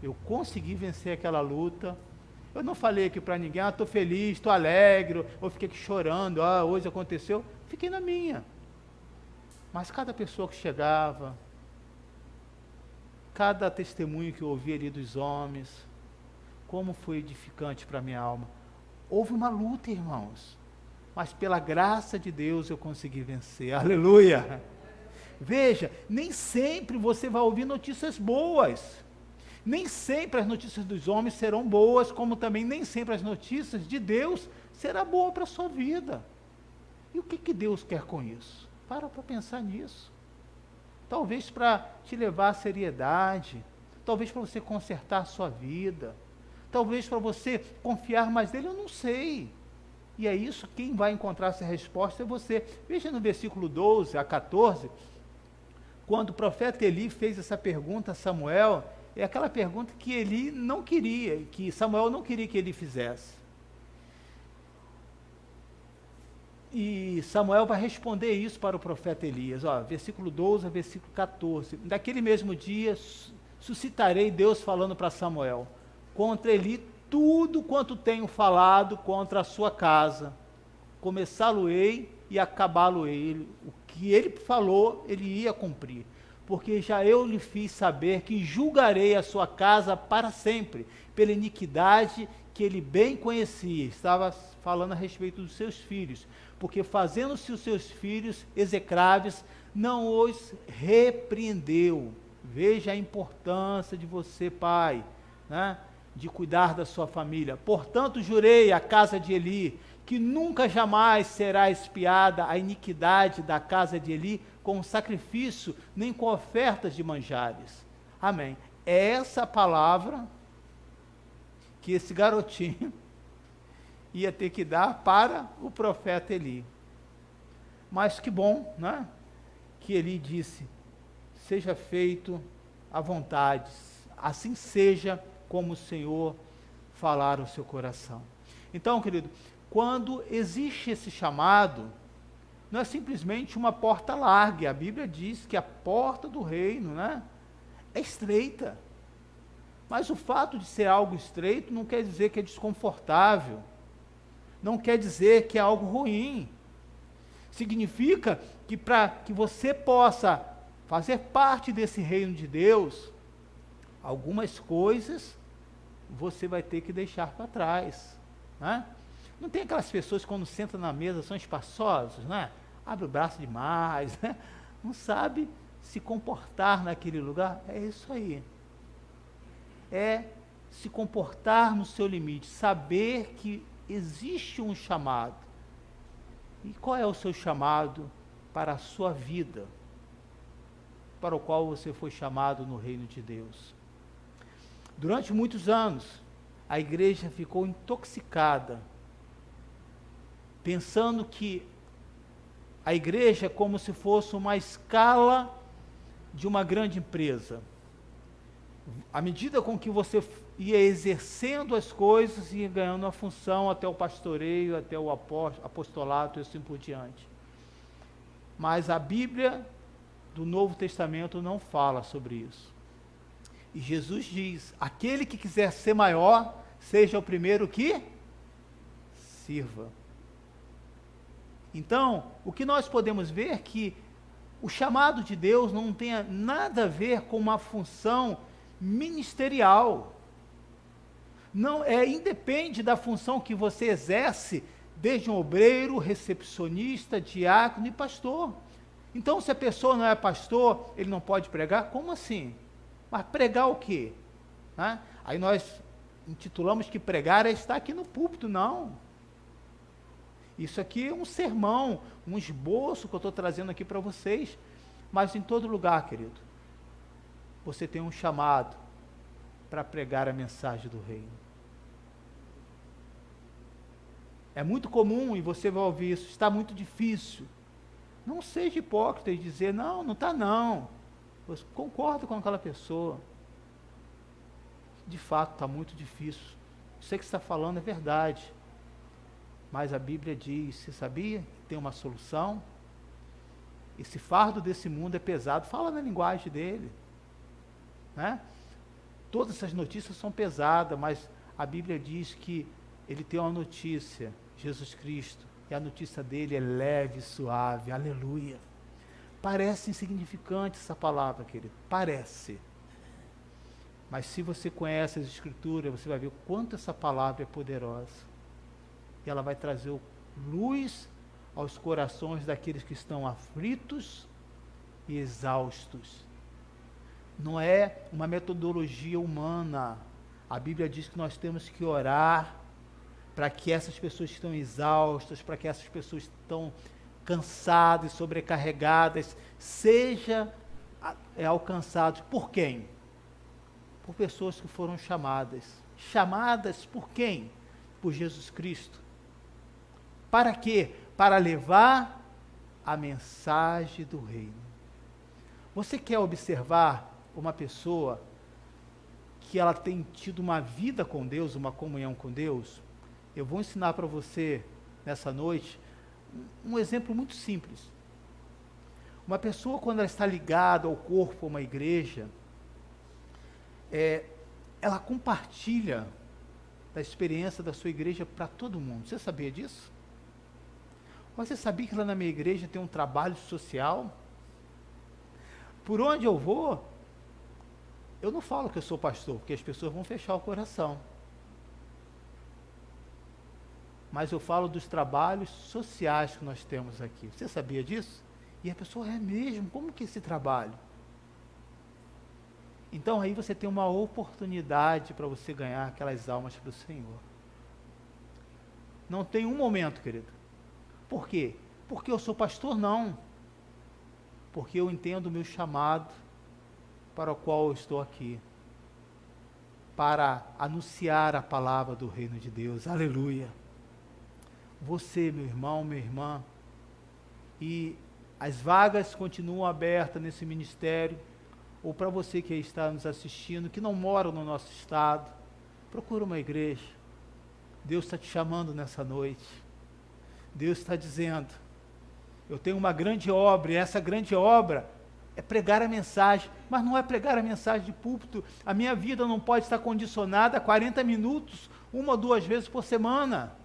Eu consegui vencer aquela luta. Eu não falei aqui para ninguém, estou feliz, estou alegre, ou fiquei aqui chorando, hoje aconteceu. Fiquei na minha. Mas cada pessoa que chegava, cada testemunho que eu ouvi ali dos homens, como foi edificante para a minha alma. Houve uma luta, irmãos, mas pela graça de Deus eu consegui vencer. Aleluia! Veja, nem sempre você vai ouvir notícias boas. Nem sempre as notícias dos homens serão boas, como também nem sempre as notícias de Deus serão boas para a sua vida. E o que Deus quer com isso? Para pensar nisso. Talvez para te levar à seriedade, talvez para você consertar a sua vida, talvez para você confiar mais nele, eu não sei. E é isso, quem vai encontrar essa resposta é você. Veja no versículo 12 a 14, quando o profeta Eli fez essa pergunta a Samuel, é aquela pergunta que Eli não queria, que Samuel não queria que ele fizesse. E Samuel vai responder isso para o profeta Elias, versículo 12 a versículo 14. Daquele mesmo dia, suscitarei, Deus falando para Samuel, contra Eli tudo quanto tenho falado contra a sua casa. Começá-lo-ei e acabá-lo-ei. O que ele falou, ele ia cumprir. Porque já eu lhe fiz saber que julgarei a sua casa para sempre, pela iniquidade que ele bem conhecia. Estava falando a respeito dos seus filhos. Porque fazendo-se os seus filhos execráveis, não os repreendeu. Veja a importância de você, pai, né? De cuidar da sua família. Portanto, jurei à casa de Eli, que nunca jamais será expiada a iniquidade da casa de Eli com sacrifício, nem com ofertas de manjares. Amém. É essa palavra que esse garotinho ia ter que dar para o profeta Eli. Mas que bom, né? Que Eli disse, seja feito à vontade, assim seja como o Senhor falar ao seu coração. Então, querido, quando existe esse chamado, não é simplesmente uma porta larga. A Bíblia diz que a porta do reino, né, é estreita. Mas o fato de ser algo estreito não quer dizer que é desconfortável. Não quer dizer que é algo ruim. Significa que para que você possa fazer parte desse reino de Deus, algumas coisas você vai ter que deixar para trás, né? Não tem aquelas pessoas que quando sentam na mesa são espaçosos, né? Abre o braço demais, né? Não sabe se comportar naquele lugar. É isso aí. É se comportar no seu limite, saber que existe um chamado. E qual é o seu chamado para a sua vida, para o qual você foi chamado no reino de Deus? Durante muitos anos, a igreja ficou intoxicada, pensando que a igreja é como se fosse uma escala de uma grande empresa. À medida com que você ia exercendo as coisas, ia ganhando uma função até o pastoreio, até o apostolado e assim por diante. Mas a Bíblia do Novo Testamento não fala sobre isso. E Jesus diz, aquele que quiser ser maior, seja o primeiro que sirva. Então, o que nós podemos ver é que o chamado de Deus não tem nada a ver com uma função ministerial. Não independe da função que você exerce, desde um obreiro, recepcionista, diácono e pastor. Então, se a pessoa não é pastor, ele não pode pregar? Como assim? Mas pregar o quê? Né? Aí nós intitulamos que pregar é estar aqui no púlpito. Não. Isso aqui é um sermão, um esboço que eu estou trazendo aqui para vocês. Mas em todo lugar, querido, você tem um chamado para pregar a mensagem do reino. É muito comum, e você vai ouvir isso, está muito difícil. Não seja hipócrita e dizer, não está não. Você concorda com aquela pessoa. De fato, está muito difícil. Isso que está falando é verdade. Mas a Bíblia diz, você sabia que tem uma solução? Esse fardo desse mundo é pesado. Fala na linguagem dele. Né? Todas essas notícias são pesadas, mas a Bíblia diz que ele tem uma notícia, Jesus Cristo, e a notícia dele é leve e suave. Aleluia. Parece insignificante essa palavra, querido. Parece. Mas se você conhece as Escrituras, você vai ver o quanto essa palavra é poderosa. E ela vai trazer luz aos corações daqueles que estão aflitos e exaustos. Não é uma metodologia humana. A Bíblia diz que nós temos que orar para que essas pessoas que estão exaustas, para que essas pessoas que estão cansadas, sobrecarregadas, seja alcançados por quem? Por pessoas que foram chamadas. chamadas por quem? Por Jesus Cristo. Para quê? Para levar a mensagem do reino. Você quer observar uma pessoa que ela tem tido uma vida com Deus, uma comunhão com Deus? Eu vou ensinar para você, nessa noite, um exemplo muito simples. Uma pessoa, quando ela está ligada ao corpo, a uma igreja, ela compartilha da experiência da sua igreja para todo mundo. Você sabia disso? Você sabia que lá na minha igreja tem um trabalho social? Por onde eu vou, eu não falo que eu sou pastor, porque as pessoas vão fechar o coração. Mas eu falo dos trabalhos sociais que nós temos aqui. Você sabia disso? E a pessoa, é mesmo? Como que é esse trabalho? Então aí você tem uma oportunidade para você ganhar aquelas almas para o Senhor. Não tem um momento, querido. Por quê? Porque eu sou pastor? Não. Porque eu entendo o meu chamado para o qual eu estou aqui. Para anunciar a palavra do reino de Deus. Aleluia. Você, meu irmão, minha irmã, e as vagas continuam abertas nesse ministério, ou para você que está nos assistindo, que não mora no nosso estado, procura uma igreja. Deus está te chamando nessa noite. Deus está dizendo, eu tenho uma grande obra, e essa grande obra é pregar a mensagem, mas não é pregar a mensagem de púlpito. A minha vida não pode estar condicionada a 40 minutos, 1 ou 2 vezes por semana.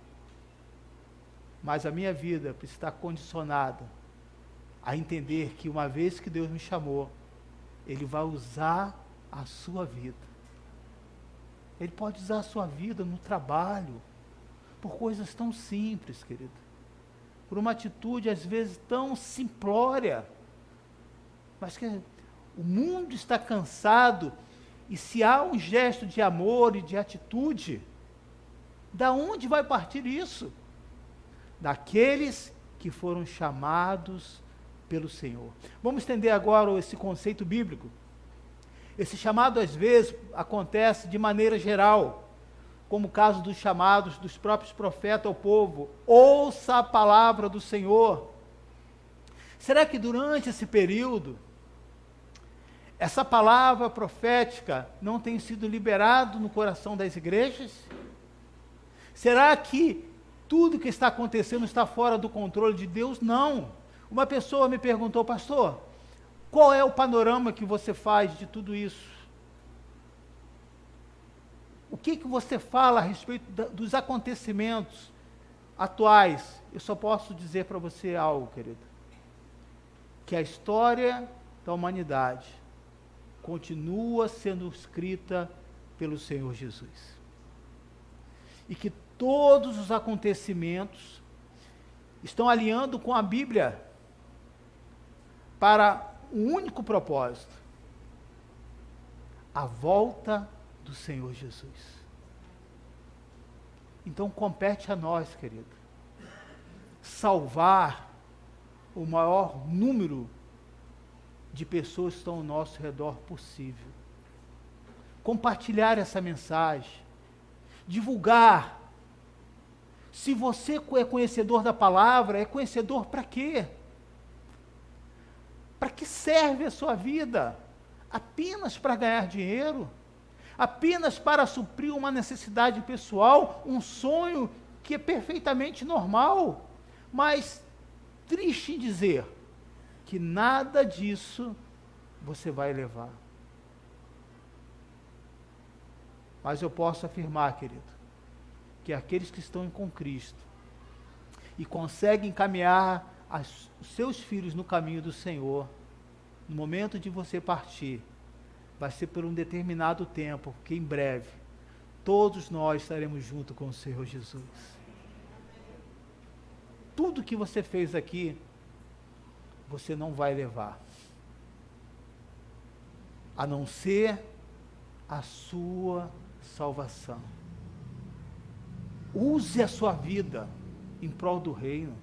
Mas a minha vida precisa estar condicionada a entender que uma vez que Deus me chamou, Ele vai usar a sua vida. Ele pode usar a sua vida no trabalho, por coisas tão simples, querido. Por uma atitude, às vezes, tão simplória. Mas que o mundo está cansado, e se há um gesto de amor e de atitude, da onde vai partir isso? Daqueles que foram chamados pelo Senhor. Vamos entender agora esse conceito bíblico. Esse chamado, às vezes, acontece de maneira geral, como o caso dos chamados dos próprios profetas ao povo. Ouça a palavra do Senhor. Será que durante esse período, essa palavra profética não tem sido liberada no coração das igrejas? Será que tudo que está acontecendo está fora do controle de Deus? Não. Uma pessoa me perguntou, pastor, qual é o panorama que você faz de tudo isso? O que você fala a respeito dos acontecimentos atuais? Eu só posso dizer para você algo, querido. Que a história da humanidade continua sendo escrita pelo Senhor Jesus. E que todos os acontecimentos estão alinhando com a Bíblia para um único propósito: a volta do Senhor Jesus. Então compete a nós, querido, salvar o maior número de pessoas que estão ao nosso redor possível. Compartilhar essa mensagem, divulgar. Se você é conhecedor da palavra, é conhecedor para quê? Para que serve a sua vida? Apenas para ganhar dinheiro? Apenas para suprir uma necessidade pessoal, um sonho que é perfeitamente normal? Mas, triste em dizer, que nada disso você vai levar. Mas eu posso afirmar, querido, que aqueles que estão com Cristo e conseguem caminhar os seus filhos no caminho do Senhor, no momento de você partir, vai ser por um determinado tempo, porque em breve, todos nós estaremos junto com o Senhor Jesus. Tudo que você fez aqui, você não vai levar, a não ser a sua salvação. Use a sua vida em prol do reino.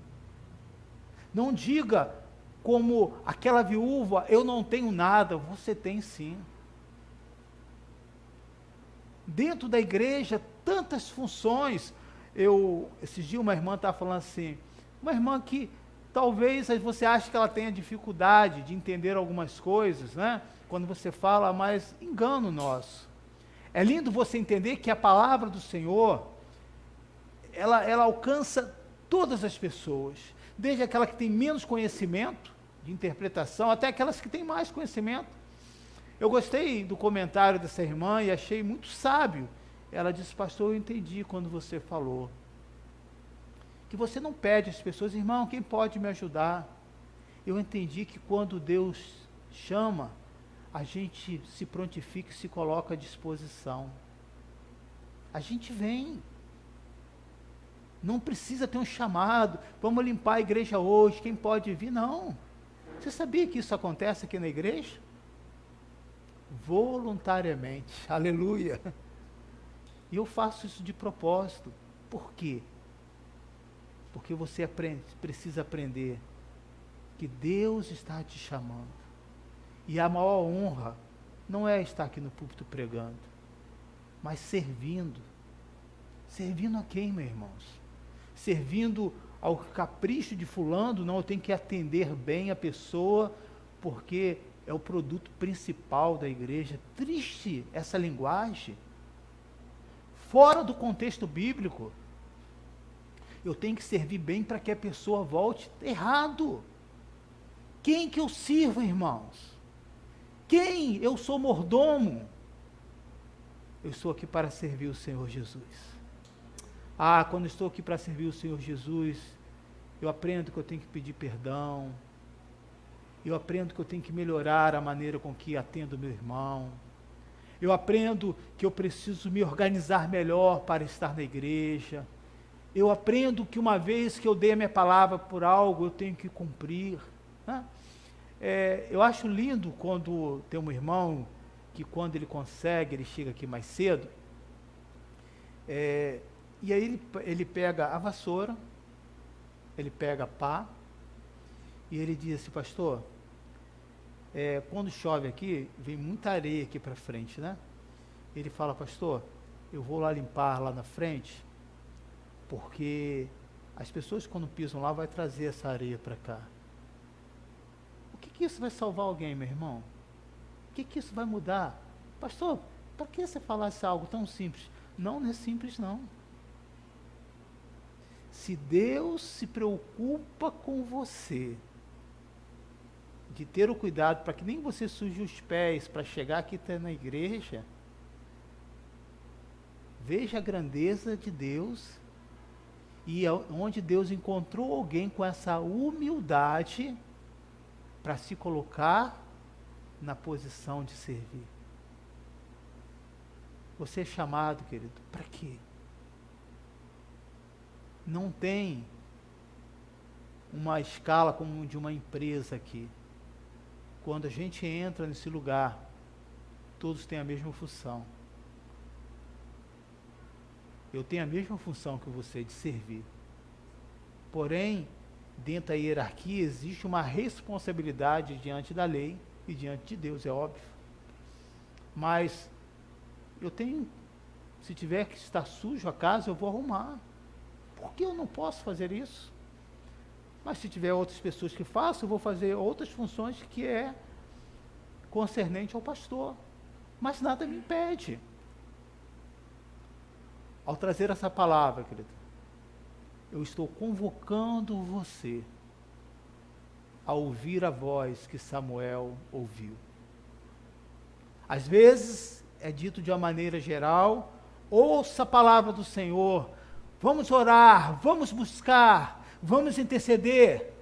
Não diga como aquela viúva, eu não tenho nada. Você tem sim. Dentro da igreja, tantas funções. Esses dias uma irmã estava falando assim, uma irmã que talvez você ache que ela tenha dificuldade de entender algumas coisas, né? Quando você fala, mas engano nosso. É lindo você entender que a palavra do Senhor, ela alcança todas as pessoas, desde aquela que tem menos conhecimento de interpretação, até aquelas que têm mais conhecimento. Eu gostei do comentário dessa irmã e achei muito sábio. Ela disse, pastor, eu entendi quando você falou, que você não pede às pessoas, irmão, quem pode me ajudar? Eu entendi que quando Deus chama, a gente se prontifica e se coloca à disposição. A gente vem. Não precisa ter um chamado, vamos limpar a igreja hoje, quem pode vir? Não. Você sabia que isso acontece aqui na igreja? Voluntariamente, aleluia. E eu faço isso de propósito. Por quê? Porque você precisa aprender que Deus está te chamando. E a maior honra não é estar aqui no púlpito pregando, mas servindo. Servindo a quem, meus irmãos? Servindo ao capricho de fulano, não, eu tenho que atender bem a pessoa, porque é o produto principal da igreja. Triste essa linguagem. Fora do contexto bíblico. Eu tenho que servir bem para que a pessoa volte. Errado. Quem que eu sirvo, irmãos? Quem? Eu sou mordomo. Eu estou aqui para servir o Senhor Jesus. Quando estou aqui para servir o Senhor Jesus, eu aprendo que eu tenho que pedir perdão. Eu aprendo que eu tenho que melhorar a maneira com que atendo meu irmão. Eu aprendo que eu preciso me organizar melhor para estar na igreja. Eu aprendo que uma vez que eu dei a minha palavra por algo, eu tenho que cumprir. Né? Eu acho lindo quando tem um irmão que quando ele consegue, ele chega aqui mais cedo, e aí ele pega a vassoura, ele pega a pá, e ele diz assim, pastor, quando chove aqui, vem muita areia aqui para frente, né? Ele fala, pastor, eu vou lá limpar lá na frente, porque as pessoas quando pisam lá, vai trazer essa areia para cá. O que isso vai salvar alguém, meu irmão? O que isso vai mudar? Pastor, para que você falasse algo tão simples? Não, não é simples não. Se Deus se preocupa com você, de ter o cuidado para que nem você suje os pés para chegar aqui até na igreja, veja a grandeza de Deus e onde Deus encontrou alguém com essa humildade para se colocar na posição de servir. Você é chamado, querido, para quê? Não tem uma escala como de uma empresa aqui. Quando a gente entra nesse lugar, todos têm a mesma função. Eu tenho a mesma função que você, de servir. Porém, dentro da hierarquia, existe uma responsabilidade diante da lei e diante de Deus, é óbvio. Mas, eu tenho, se tiver que estar sujo a casa, eu vou arrumar. Por que eu não posso fazer isso? Mas se tiver outras pessoas que façam, eu vou fazer outras funções que é concernente ao pastor. Mas nada me impede. Ao trazer essa palavra, querido, eu estou convocando você a ouvir a voz que Samuel ouviu. Às vezes é dito de uma maneira geral, ouça a palavra do Senhor, vamos orar, vamos buscar, vamos interceder.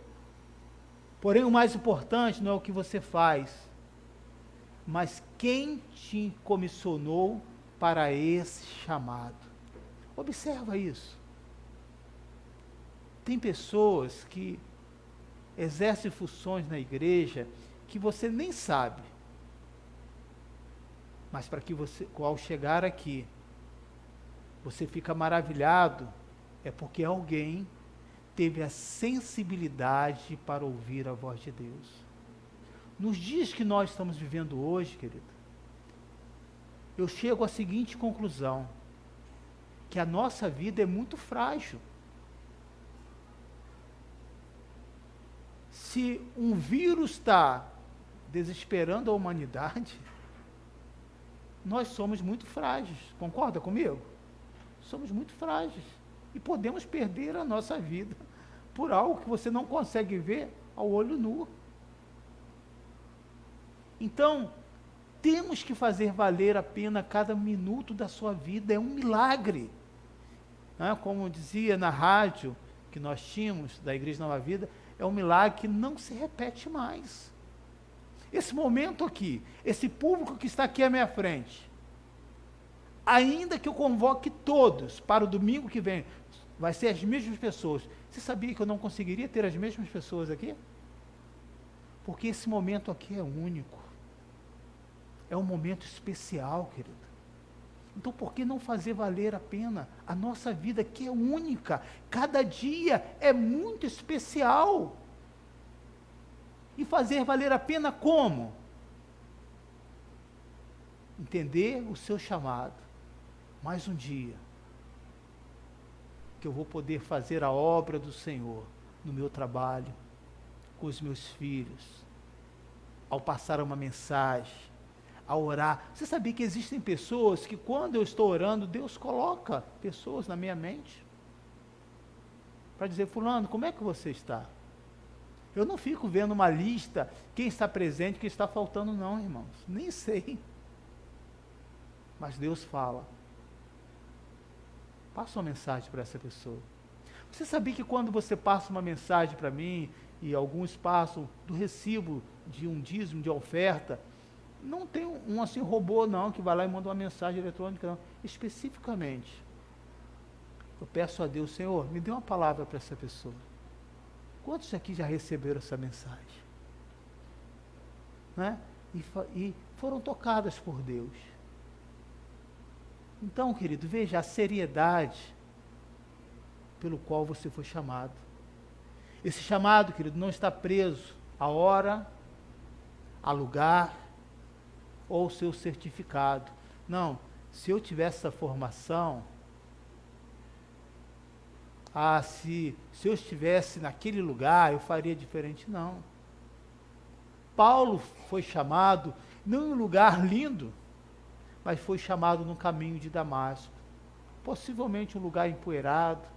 Porém, o mais importante não é o que você faz, mas quem te comissionou para esse chamado. Observa isso. Tem pessoas que exercem funções na igreja que você nem sabe, mas para que você, ao chegar aqui, você fica maravilhado, é porque alguém teve a sensibilidade para ouvir a voz de Deus. Nos dias que nós estamos vivendo hoje, querido, eu chego à seguinte conclusão, que a nossa vida é muito frágil. Se um vírus está desesperando a humanidade, nós somos muito frágeis, concorda comigo? Somos muito frágeis e podemos perder a nossa vida por algo que você não consegue ver ao olho nu. Então, temos que fazer valer a pena cada minuto da sua vida, é um milagre. Como dizia na rádio que nós tínhamos, da Igreja Nova Vida, é um milagre que não se repete mais. Esse momento aqui, esse público que está aqui à minha frente, ainda que eu convoque todos para o domingo que vem, vai ser as mesmas pessoas. Você sabia que eu não conseguiria ter as mesmas pessoas aqui? Porque esse momento aqui é único. É um momento especial, querido. Então, por que não fazer valer a pena a nossa vida, que é única? Cada dia é muito especial. E fazer valer a pena como? Entender o seu chamado. Mais um dia que eu vou poder fazer a obra do Senhor no meu trabalho, com os meus filhos, ao passar uma mensagem, a orar. Você sabia que existem pessoas que quando eu estou orando, Deus coloca pessoas na minha mente para dizer, fulano, como é que você está? Eu não fico vendo uma lista, quem está presente, quem está faltando, não, irmãos. Nem sei. Mas Deus fala. Passa uma mensagem para essa pessoa. Você sabia que quando você passa uma mensagem para mim, e alguns passam do recibo de um dízimo, de oferta, não tem um assim robô não, que vai lá e manda uma mensagem eletrônica não. Especificamente, eu peço a Deus, Senhor, me dê uma palavra para essa pessoa. Quantos aqui já receberam essa mensagem? Né? E foram tocadas por Deus. Então, querido, veja a seriedade pelo qual você foi chamado. Esse chamado, querido, não está preso à hora, a lugar ou seu certificado. Não, se eu tivesse essa formação, se eu estivesse naquele lugar, eu faria diferente. Não. Paulo foi chamado, não em um lugar lindo, mas foi chamado no caminho de Damasco. Possivelmente um lugar empoeirado,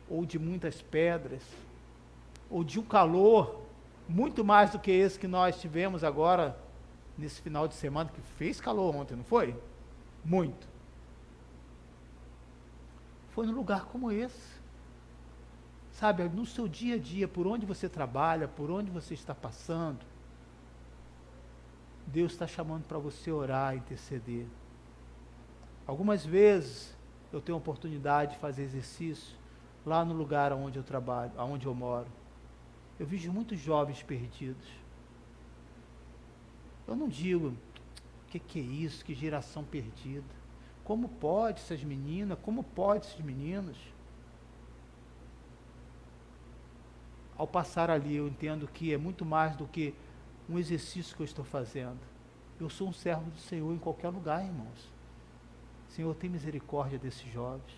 ou de muitas pedras, ou de um calor, muito mais do que esse que nós tivemos agora, nesse final de semana, que fez calor ontem, não foi? Muito. Foi num lugar como esse. Sabe, no seu dia a dia, por onde você trabalha, por onde você está passando, Deus está chamando para você orar, interceder. Algumas vezes eu tenho a oportunidade de fazer exercício lá no lugar onde eu trabalho, onde eu moro. Eu vejo muitos jovens perdidos. Eu não digo, o que é isso, que geração perdida? Como pode essas meninas, como pode esses meninos? Ao passar ali, eu entendo que é muito mais do que um exercício que eu estou fazendo. Eu sou um servo do Senhor em qualquer lugar, irmãos. Senhor, tem misericórdia desses jovens.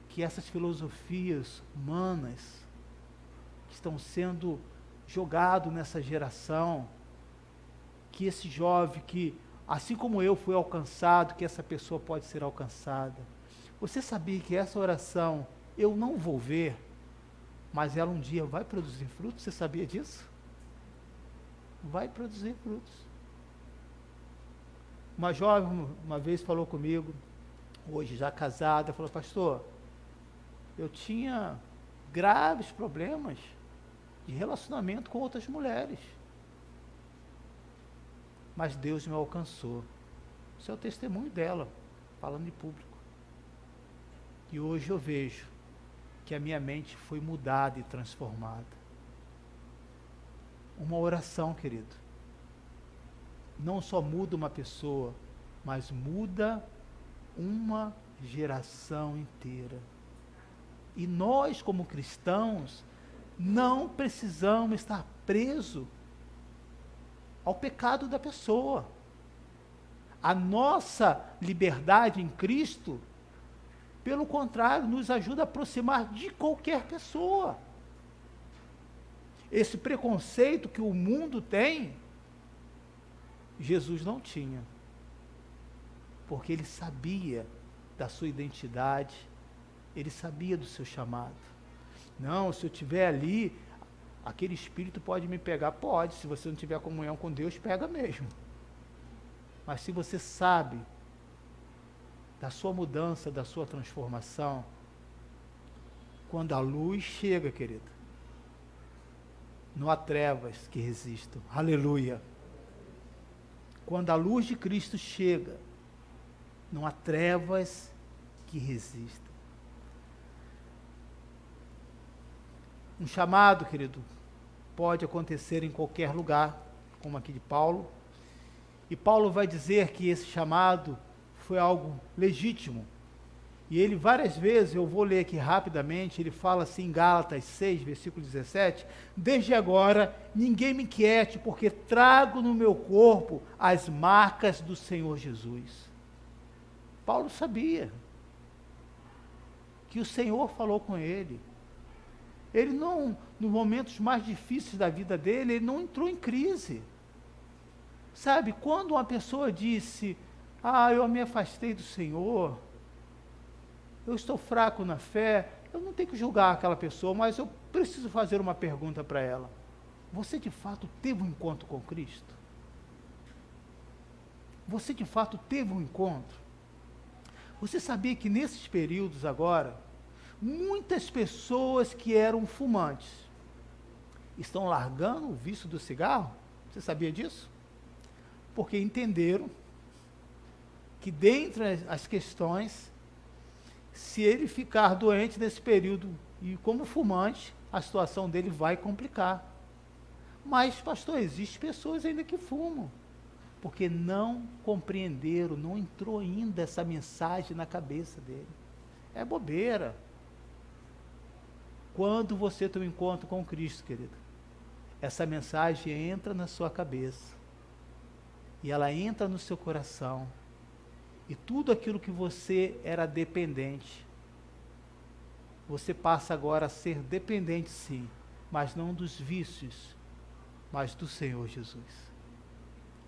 Que essas filosofias humanas que estão sendo jogadas nessa geração, que esse jovem que, assim como eu fui alcançado, que essa pessoa pode ser alcançada. Você sabia que essa oração eu não vou ver, mas ela um dia vai produzir frutos? Você sabia disso? Vai produzir frutos. Uma jovem uma vez falou comigo, hoje já casada, falou, pastor, eu tinha graves problemas de relacionamento com outras mulheres, mas Deus me alcançou. Esse é o testemunho dela, falando em público. E hoje eu vejo que a minha mente foi mudada e transformada. Uma oração, querido, não só muda uma pessoa, mas muda uma geração inteira. E nós, como cristãos, não precisamos estar presos ao pecado da pessoa. A nossa liberdade em Cristo, pelo contrário, nos ajuda a aproximar de qualquer pessoa. Esse preconceito que o mundo tem, Jesus não tinha. Porque ele sabia da sua identidade, ele sabia do seu chamado. Não, se eu estiver ali, aquele espírito pode me pegar. Pode, se você não tiver comunhão com Deus, pega mesmo. Mas se você sabe da sua mudança, da sua transformação, quando a luz chega, querido, não há trevas que resistam. Aleluia. Quando a luz de Cristo chega, não há trevas que resistam. Um chamado, querido, pode acontecer em qualquer lugar, como aqui de Paulo. E Paulo vai dizer que esse chamado foi algo legítimo. E ele várias vezes, eu vou ler aqui rapidamente, ele fala assim em Gálatas 6, versículo 17, desde agora ninguém me inquiete, porque trago no meu corpo as marcas do Senhor Jesus. Paulo sabia que o Senhor falou com ele. Ele não, nos momentos mais difíceis da vida dele, ele não entrou em crise. Sabe, quando uma pessoa disse, eu me afastei do Senhor, eu estou fraco na fé, eu não tenho que julgar aquela pessoa, mas eu preciso fazer uma pergunta para ela. Você de fato teve um encontro com Cristo? Você de fato teve um encontro? Você sabia que nesses períodos agora, muitas pessoas que eram fumantes estão largando o vício do cigarro? Você sabia disso? Porque entenderam que dentre as questões, se ele ficar doente nesse período e como fumante, a situação dele vai complicar. Mas, pastor, existem pessoas ainda que fumam, porque não compreenderam, não entrou ainda essa mensagem na cabeça dele. É bobeira. Quando você tem um encontro com Cristo, querido, essa mensagem entra na sua cabeça, e ela entra no seu coração, e tudo aquilo que você era dependente, você passa agora a ser dependente sim, mas não dos vícios, mas do Senhor Jesus.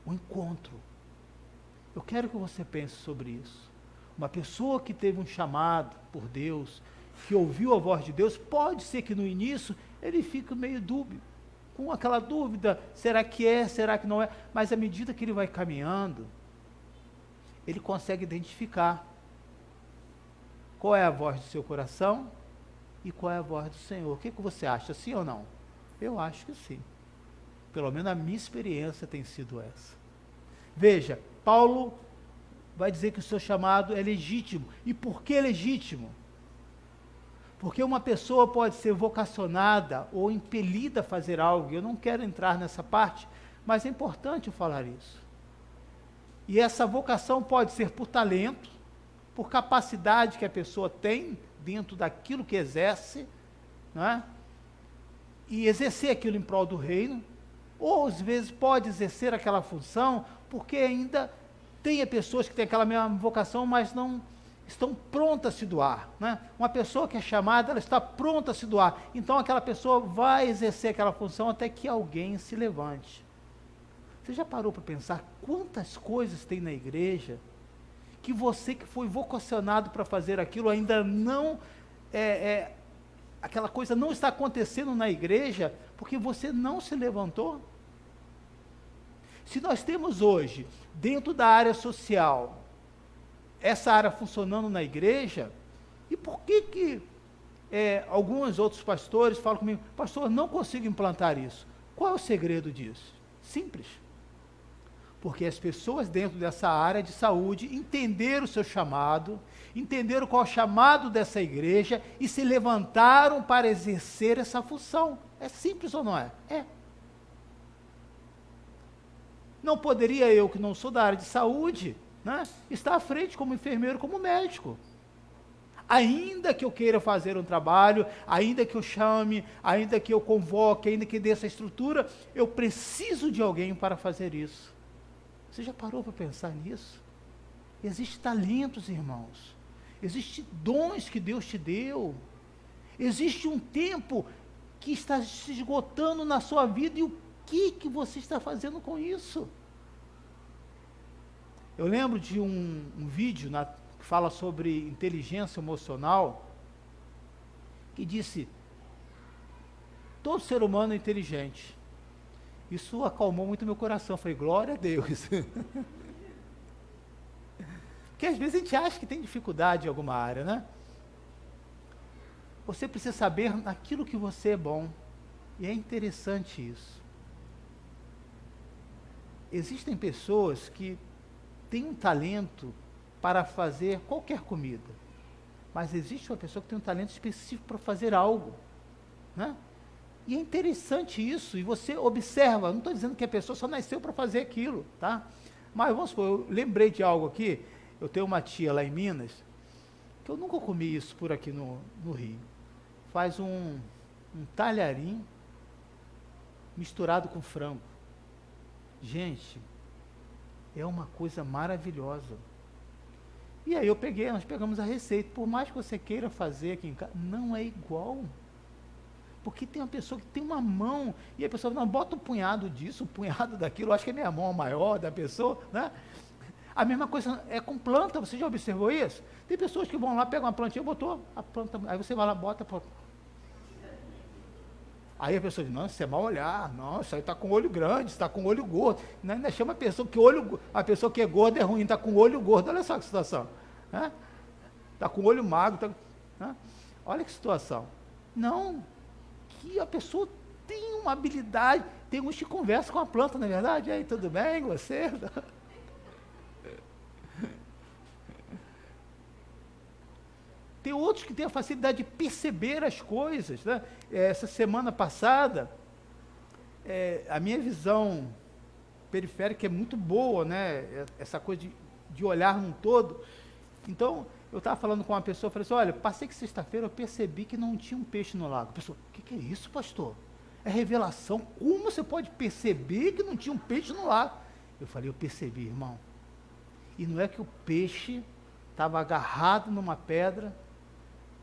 O encontro. Eu quero que você pense sobre isso. Uma pessoa que teve um chamado por Deus, que ouviu a voz de Deus, pode ser que no início ele fique meio dúbio, com aquela dúvida, será que é, será que não é? Mas à medida que ele vai caminhando, ele consegue identificar qual é a voz do seu coração e qual é a voz do Senhor. O que você acha, sim ou não? Eu acho que sim. Pelo menos a minha experiência tem sido essa. Veja, Paulo vai dizer que o seu chamado é legítimo. E por que legítimo? Porque uma pessoa pode ser vocacionada ou impelida a fazer algo. Eu não quero entrar nessa parte, mas é importante eu falar isso. E essa vocação pode ser por talento, por capacidade que a pessoa tem dentro daquilo que exerce, não é? E exercer aquilo em prol do reino, ou às vezes pode exercer aquela função, porque ainda tem pessoas que têm aquela mesma vocação, mas não estão prontas a se doar, né? Uma pessoa que é chamada, ela está pronta a se doar, então aquela pessoa vai exercer aquela função até que alguém se levante. Você já parou para pensar quantas coisas tem na igreja, que você que foi vocacionado para fazer aquilo ainda não, aquela coisa não está acontecendo na igreja, porque você não se levantou? Se nós temos hoje, dentro da área social, essa área funcionando na igreja, e por que alguns outros pastores falam comigo, pastor, não consigo implantar isso? Qual é o segredo disso? Simples. Porque as pessoas dentro dessa área de saúde entenderam o seu chamado, entenderam qual é o chamado dessa igreja e se levantaram para exercer essa função. É simples ou não é? É. Não poderia eu, que não sou da área de saúde, né, estar à frente como enfermeiro, como médico. Ainda que eu queira fazer um trabalho, ainda que eu chame, ainda que eu convoque, ainda que dê essa estrutura, eu preciso de alguém para fazer isso. Você já parou para pensar nisso? Existem talentos, irmãos. Existem dons que Deus te deu. Existe um tempo que está se esgotando na sua vida, e o que você está fazendo com isso? Eu lembro de um vídeo que fala sobre inteligência emocional, que disse: todo ser humano é inteligente. Isso acalmou muito meu coração. Eu falei, glória a Deus. Porque às vezes a gente acha que tem dificuldade em alguma área, né? Você precisa saber naquilo que você é bom. E é interessante isso. Existem pessoas que têm um talento para fazer qualquer comida. Mas existe uma pessoa que tem um talento específico para fazer algo, né? E é interessante isso, e você observa, não estou dizendo que a pessoa só nasceu para fazer aquilo, tá? Mas vamos supor, eu lembrei de algo aqui. Eu tenho uma tia lá em Minas, que eu nunca comi isso por aqui no Rio. Faz um talharim misturado com frango. Gente, é uma coisa maravilhosa. E aí nós pegamos a receita. Por mais que você queira fazer aqui em casa, não é igual. Porque tem uma pessoa que tem uma mão, e a pessoa não, bota um punhado disso, um punhado daquilo, eu acho que a minha mão é maior da pessoa, né? A mesma coisa é com planta, você já observou isso? Tem pessoas que vão lá, pegam uma plantinha, botou a planta, aí você vai lá, bota a planta. Aí a pessoa diz, não, isso é mau olhar, não, isso aí está com olho grande, está com olho gordo. Não chama a pessoa que é gorda é ruim, está com olho gordo, olha só que situação. Está com olho magro, olha que situação. Não, que a pessoa tem uma habilidade, tem uns que conversam com a planta, não é verdade? Aí, tudo bem, você? Tem outros que têm a facilidade de perceber as coisas, né? Essa semana passada, a minha visão periférica é muito boa, né? Essa coisa de olhar num todo. Então, eu estava falando com uma pessoa, falei assim, olha, passei que sexta-feira eu percebi que não tinha um peixe no lago. A pessoa, o que é isso, pastor? É revelação? Como você pode perceber que não tinha um peixe no lago? Eu falei, eu percebi, irmão. E não é que o peixe estava agarrado numa pedra.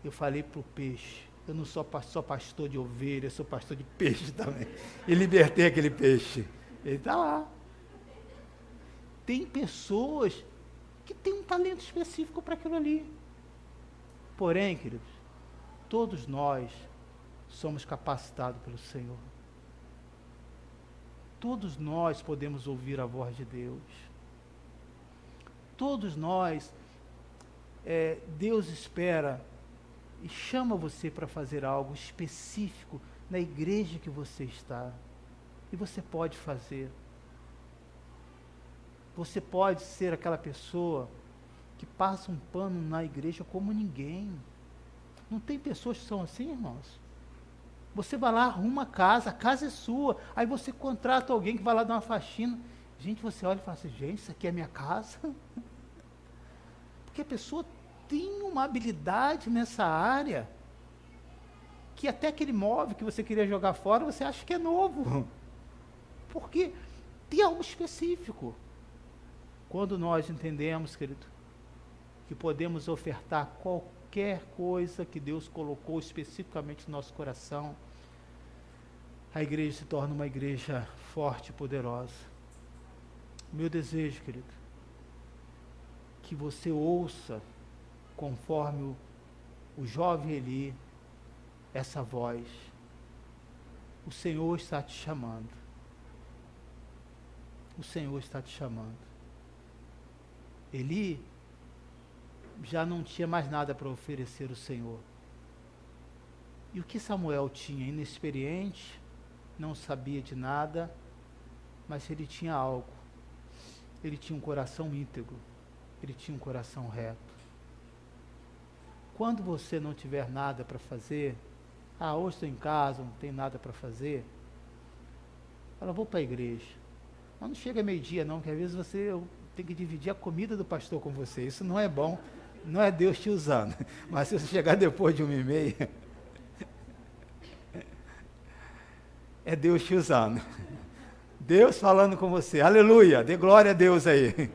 Eu falei para o peixe, eu não sou só pastor de ovelha, eu sou pastor de peixe também. E libertei aquele peixe. Ele está lá. Tem pessoas que têm um talento específico para aquilo ali. Porém, queridos, todos nós somos capacitados pelo Senhor. Todos nós podemos ouvir a voz de Deus. Todos nós, Deus espera e chama você para fazer algo específico na igreja que você está. E você pode fazer. Você pode ser aquela pessoa que passa um pano na igreja como ninguém. Não tem pessoas que são assim, irmãos? Você vai lá, arruma a casa é sua. Aí você contrata alguém que vai lá dar uma faxina. Gente, você olha e fala assim, gente, isso aqui é minha casa? Porque a pessoa tem uma habilidade nessa área, que até aquele móvel que você queria jogar fora, você acha que é novo. Porque tem algo específico. Quando nós entendemos, querido, que podemos ofertar qualquer coisa que Deus colocou especificamente no nosso coração, a igreja se torna uma igreja forte e poderosa. Meu desejo, querido, que você ouça, conforme o jovem Eli, essa voz. O Senhor está te chamando. O Senhor está te chamando. Eli já não tinha mais nada para oferecer ao Senhor. E o que Samuel tinha? Inexperiente, não sabia de nada, mas ele tinha algo. Ele tinha um coração íntegro. Ele tinha um coração reto. Quando você não tiver nada para fazer, hoje estou em casa, não tem nada para fazer, fala, vou para a igreja. Mas não chega meio-dia não, porque às vezes eu tenho que dividir a comida do pastor com você. Isso não é bom, não é Deus te usando. Mas se você chegar depois de 1h30, é Deus te usando. Deus falando com você. Aleluia, dê glória a Deus aí.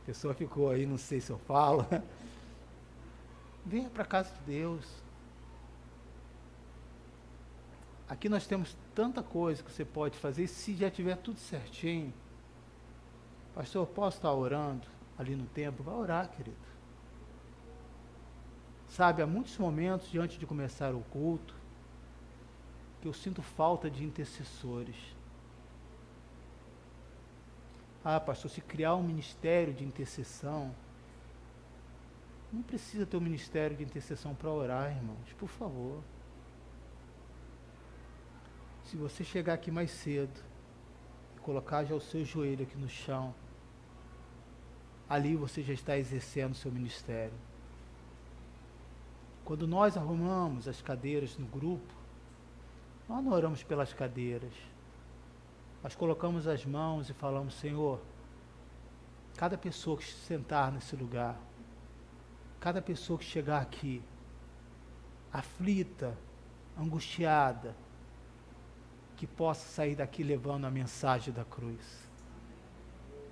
A pessoa ficou aí, não sei se eu falo. Venha para a casa de Deus. Aqui nós temos tanta coisa que você pode fazer, e se já tiver tudo certinho, pastor, eu posso estar orando ali no templo? Vai orar, querido. Sabe, há muitos momentos, diante de começar o culto, que eu sinto falta de intercessores. Ah, pastor, se criar um ministério de intercessão, não precisa ter um ministério de intercessão para orar, irmãos, por favor. Se você chegar aqui mais cedo e colocar já o seu joelho aqui no chão, ali você já está exercendo o seu ministério. Quando nós arrumamos as cadeiras no grupo, nós não oramos pelas cadeiras. Nós colocamos as mãos e falamos, Senhor, cada pessoa que sentar nesse lugar, cada pessoa que chegar aqui, aflita, angustiada, que possa sair daqui levando a mensagem da cruz.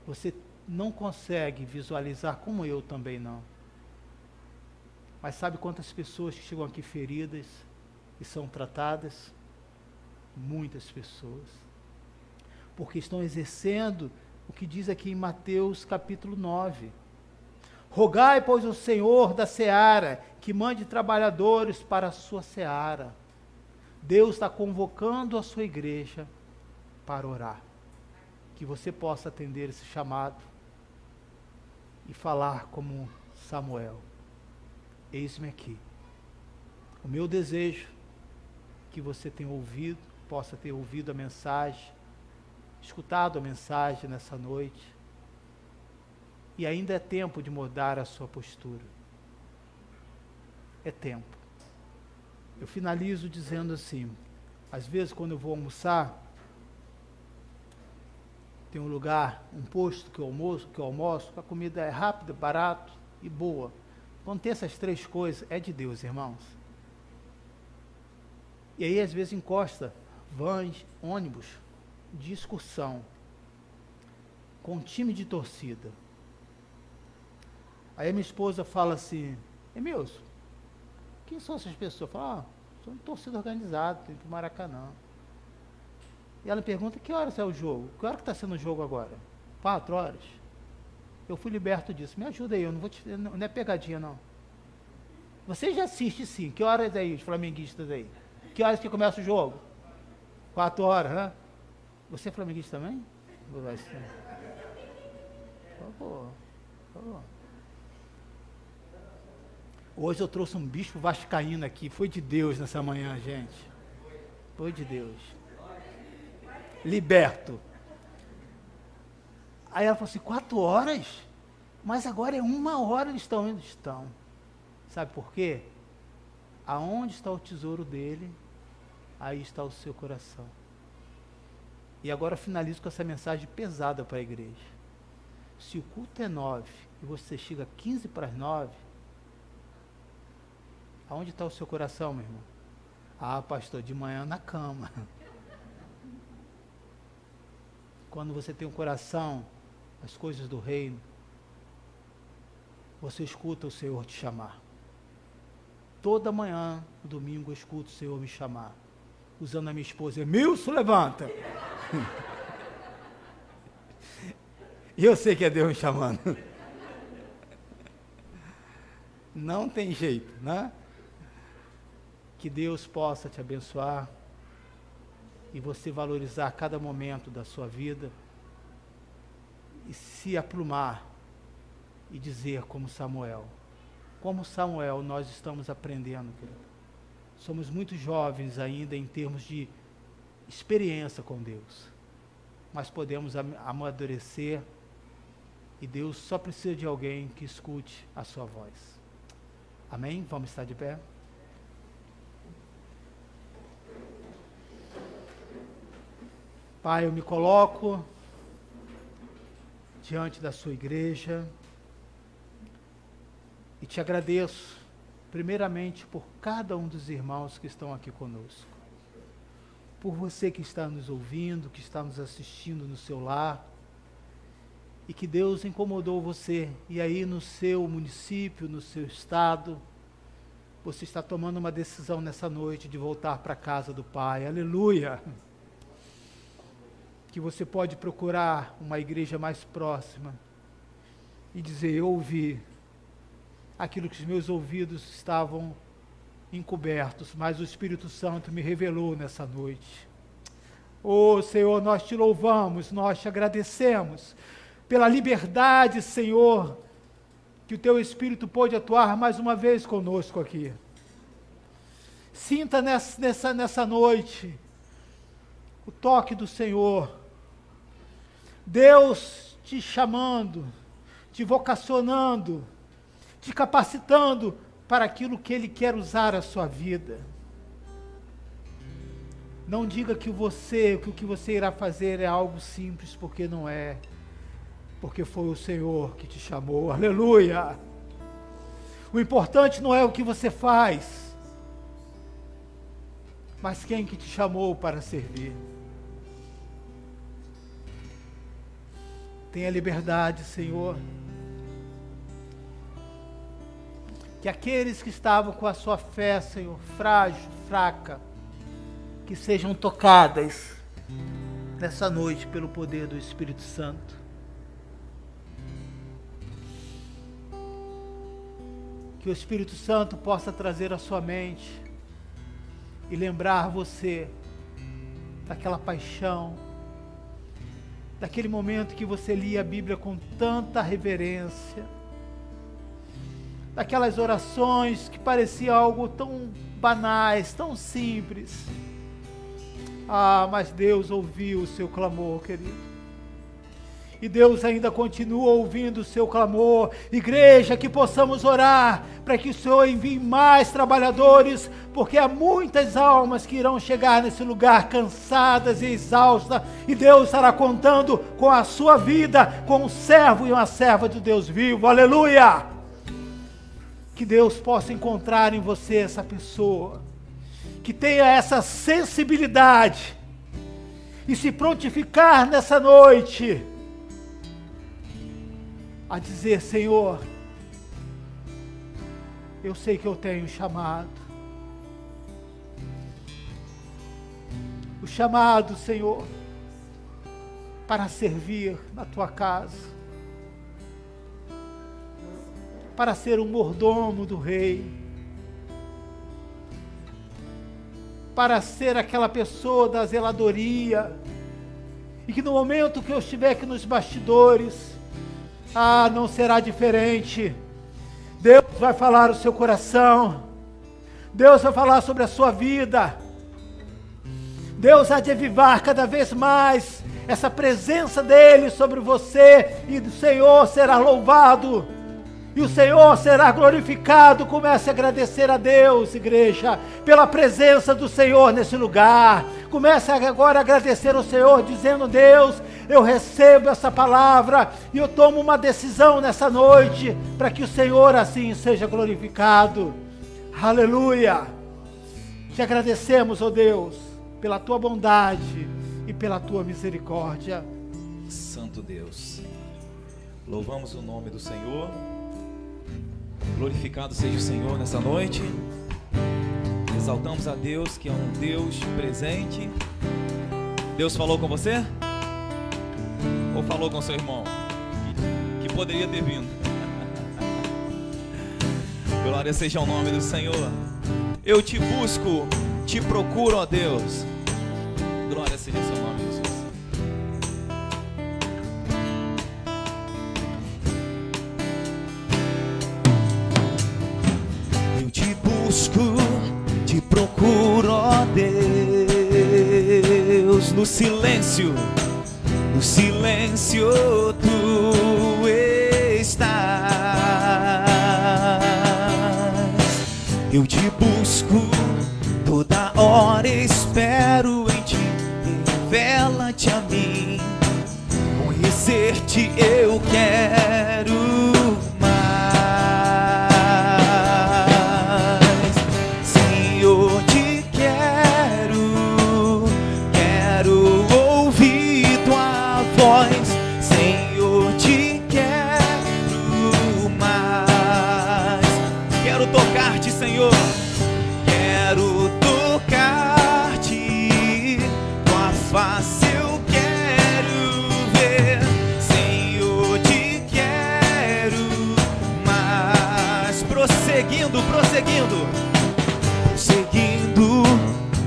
Você não consegue visualizar, como eu também não. Mas sabe quantas pessoas que chegam aqui feridas e são tratadas? Muitas pessoas. Porque estão exercendo o que diz aqui em Mateus capítulo 9. Rogai, pois, ao Senhor da seara, que mande trabalhadores para a sua seara. Deus está convocando a sua igreja para orar. Que você possa atender esse chamado e falar como Samuel. Eis-me aqui. O meu desejo que você tenha ouvido, possa ter ouvido a mensagem, escutado a mensagem nessa noite. E ainda é tempo de mudar a sua postura. É tempo. Eu finalizo dizendo assim, às vezes quando eu vou almoçar, tem um lugar, um posto que eu almoço, a comida é rápida, barata e boa. Quando tem essas três coisas, é de Deus, irmãos. E aí às vezes encosta vans, ônibus de excursão, com um time de torcida. Aí a minha esposa fala assim, Emilson, quem são essas pessoas? Eu falo, são torcida organizada, tem para o Maracanã. E ela pergunta, que horas é o jogo? Que hora que está sendo o jogo agora? 4 horas? Eu fui liberto disso. Me ajuda aí, eu não vou não é pegadinha não. Você já assiste sim. Que horas aí, os flamenguistas aí? Que horas que começa o jogo? 4 horas, né? Você é flamenguista também? Por favor, por favor. Hoje eu trouxe um bispo vascaíno aqui. Foi de Deus nessa manhã, gente. Foi de Deus. Liberto. Aí ela falou assim, 4 horas? Mas agora é 1 hora eles estão indo. Estão. Sabe por quê? Aonde está o tesouro dele, aí está o seu coração. E agora eu finalizo com essa mensagem pesada para a igreja. Se o culto é 9 e você chega 15 para as 9, aonde está o seu coração, meu irmão? Ah, pastor, de manhã na cama. Quando você tem um coração, as coisas do reino, você escuta o Senhor te chamar. Toda manhã, no domingo, eu escuto o Senhor me chamar. Usando a minha esposa, Emilson, levanta. E eu sei que é Deus me chamando. Não tem jeito, né? Que Deus possa te abençoar e você valorizar cada momento da sua vida e se aprumar e dizer como Samuel. Como Samuel nós estamos aprendendo, querido. Somos muito jovens ainda em termos de experiência com Deus, mas podemos amadurecer e Deus só precisa de alguém que escute a sua voz. Amém? Vamos estar de pé? Pai, eu me coloco diante da sua igreja e te agradeço, primeiramente, por cada um dos irmãos que estão aqui conosco. Por você que está nos ouvindo, que está nos assistindo no seu lar. e que Deus incomodou você, e aí no seu município, no seu estado, você está tomando uma decisão nessa noite de voltar para a casa do Pai. Aleluia! Que você pode procurar uma igreja mais próxima e dizer: eu ouvi aquilo que os meus ouvidos estavam encobertos, mas o Espírito Santo me revelou nessa noite. Oh Senhor, nós te louvamos, nós te agradecemos pela liberdade, Senhor, que o teu Espírito pôde atuar mais uma vez conosco aqui. Sinta nessa noite o toque do Senhor, Deus te chamando, te vocacionando, te capacitando para aquilo que Ele quer usar a sua vida. Não diga que o que você irá fazer é algo simples, porque não é. Porque foi o Senhor que te chamou. Aleluia! O importante não é o que você faz, mas quem que te chamou para servir. Tenha liberdade, Senhor. Que aqueles que estavam com a sua fé, Senhor, frágil, fraca, que sejam tocadas nessa noite pelo poder do Espírito Santo. Que o Espírito Santo possa trazer à sua mente e lembrar você daquela paixão, daquele momento que você lia a Bíblia com tanta reverência, daquelas orações que pareciam algo tão banais, tão simples. Ah, mas Deus ouviu o seu clamor, querido. E Deus ainda continua ouvindo o seu clamor. Igreja, que possamos orar para que o Senhor envie mais trabalhadores, porque há muitas almas que irão chegar nesse lugar cansadas e exaustas, e Deus estará contando com a sua vida, com um servo e uma serva de Deus vivo. Aleluia! Que Deus possa encontrar em você essa pessoa, que tenha essa sensibilidade, e se prontificar nessa noite, a dizer: Senhor, eu sei que eu tenho chamado. O chamado, Senhor, para servir na tua casa, para ser um mordomo do rei, para ser aquela pessoa da zeladoria, e que no momento que eu estiver aqui nos bastidores, não será diferente. Deus vai falar o seu coração, Deus vai falar sobre a sua vida, Deus há de avivar cada vez mais essa presença dEle sobre você, e o Senhor será louvado, e o Senhor será glorificado. Comece a agradecer a Deus, igreja, pela presença do Senhor nesse lugar. Comece agora a agradecer ao Senhor, dizendo: Deus, eu recebo essa palavra e eu tomo uma decisão nessa noite, para que o Senhor assim seja glorificado. Aleluia! Te agradecemos, ó Deus, pela tua bondade e pela tua misericórdia. Santo Deus, louvamos o nome do Senhor. Glorificado seja o Senhor nessa noite. Exaltamos a Deus, que é um Deus presente. Deus falou com você? Ou falou com seu irmão? Que poderia ter vindo. Glória seja o nome do Senhor. Eu te busco, te procuro, ó Deus. Glória seja o seu nome, Jesus. Eu te busco, te procuro, ó Deus. No silêncio tu estás. Eu te busco, toda hora espero em ti. Revela-te a mim, conhecer-te eu quero mais. Senhor, te quero ouvir tua voz. Senhor, te face eu quero ver, Senhor, te quero mais. Prosseguindo,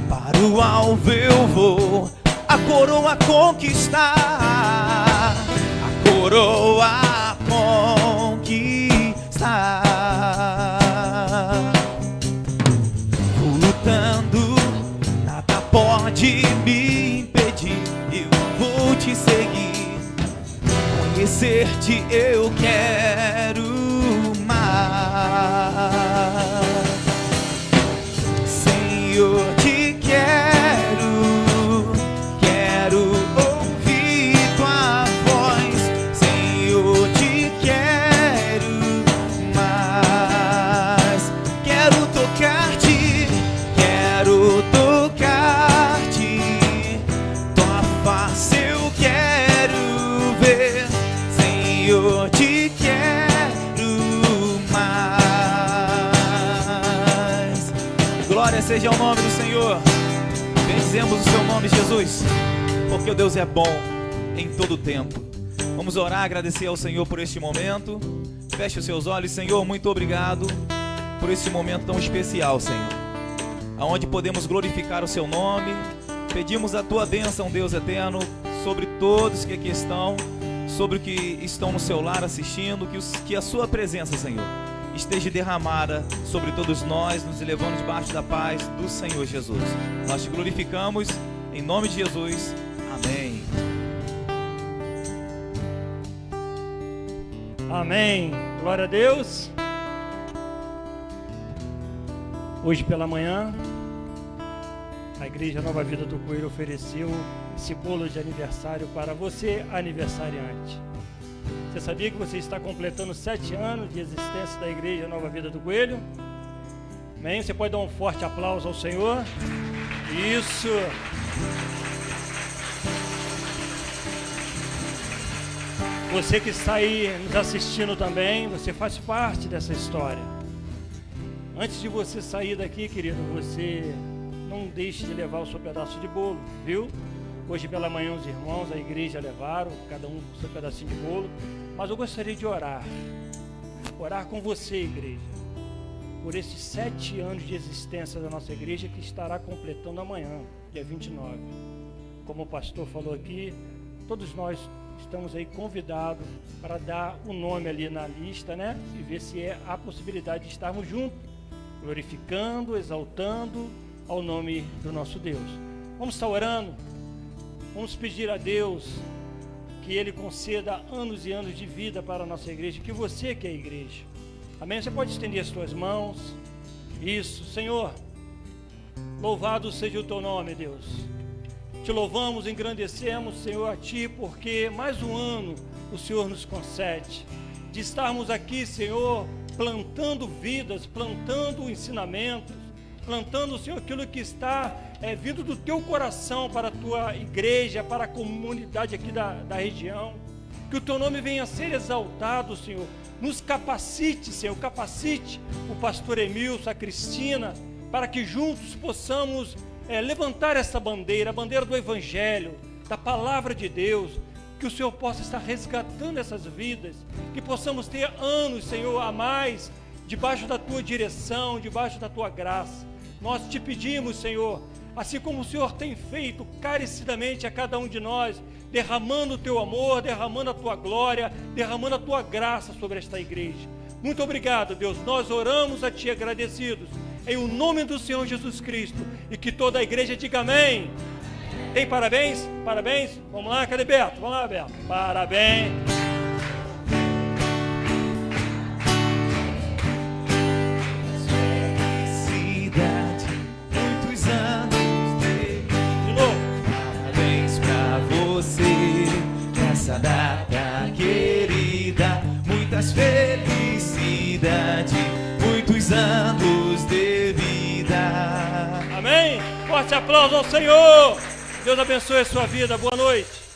para o alvo eu vou, a coroa conquistar, a coroa conquistar. Vou lutando, nada pode me impedir, eu vou te seguir, conhecer-te eu quero mais. Senhor, te quero ouvir tua voz. Senhor, te quero mais. Quero tocar-te, tua face eu quero ver. Senhor, te quero mais. Glória seja o nome do Senhor. Bendizemos o seu nome, Jesus, porque o Deus é bom em todo o tempo. Vamos orar, agradecer ao Senhor por este momento. Feche os seus olhos. Senhor, muito obrigado por este momento tão especial, Senhor, aonde podemos glorificar o seu nome. Pedimos a tua bênção, Deus eterno, sobre todos que aqui estão, sobre os que estão no seu lar assistindo, que a sua presença, Senhor, esteja derramada sobre todos nós, nos levando debaixo da paz do Senhor Jesus. Nós te glorificamos em nome de Jesus. Amém. Amém. Glória a Deus. Hoje pela manhã, a Igreja Nova Vida do Coelho ofereceu esse bolo de aniversário para você, aniversariante. Você sabia que você está completando 7 anos de existência da Igreja Nova Vida do Coelho? Amém? Você pode dar um forte aplauso ao Senhor? Isso! Você que está aí nos assistindo também, você faz parte dessa história. Antes de você sair daqui, querido, você não deixe de levar o seu pedaço de bolo, viu? Hoje pela manhã os irmãos da igreja levaram, cada um o seu pedacinho de bolo. Mas eu gostaria de orar com você, igreja, por esses 7 anos de existência da nossa igreja, que estará completando amanhã, dia 29. Como o pastor falou aqui, todos nós estamos aí convidados para dar o nome ali na lista, né? E ver se há possibilidade de estarmos juntos, glorificando, exaltando ao nome do nosso Deus. Vamos estar orando, vamos pedir a Deus que Ele conceda anos e anos de vida para a nossa igreja, que você que é a igreja. Amém? Você pode estender as suas mãos. Isso, Senhor, louvado seja o teu nome, Deus. Te louvamos, engrandecemos, Senhor, a Ti, porque mais um ano o Senhor nos concede de estarmos aqui, Senhor, plantando vidas, plantando ensinamentos, plantando, Senhor, aquilo que está vindo do Teu coração para a Tua igreja, para a comunidade aqui da região. Que o Teu nome venha a ser exaltado, Senhor. Nos capacite, Senhor, capacite o pastor Emilson, a Cristina, para que juntos possamos levantar essa bandeira, a bandeira do Evangelho, da Palavra de Deus, que o Senhor possa estar resgatando essas vidas, que possamos ter anos, Senhor, a mais, debaixo da Tua direção, debaixo da Tua graça. Nós te pedimos, Senhor, assim como o Senhor tem feito carecidamente a cada um de nós, derramando o Teu amor, derramando a Tua glória, derramando a Tua graça sobre esta igreja. Muito obrigado, Deus, nós oramos a Ti agradecidos, em o nome do Senhor Jesus Cristo, e que toda a igreja diga amém. Tem parabéns? Parabéns? Vamos lá, cadê Beto? Vamos lá, Beto. Parabéns. Felicidade, muitos anos de novo. Parabéns pra você, nessa data querida. Muitas felicidades, muitos anos de vida. Amém? Forte aplauso ao Senhor. Deus abençoe a sua vida. Boa noite.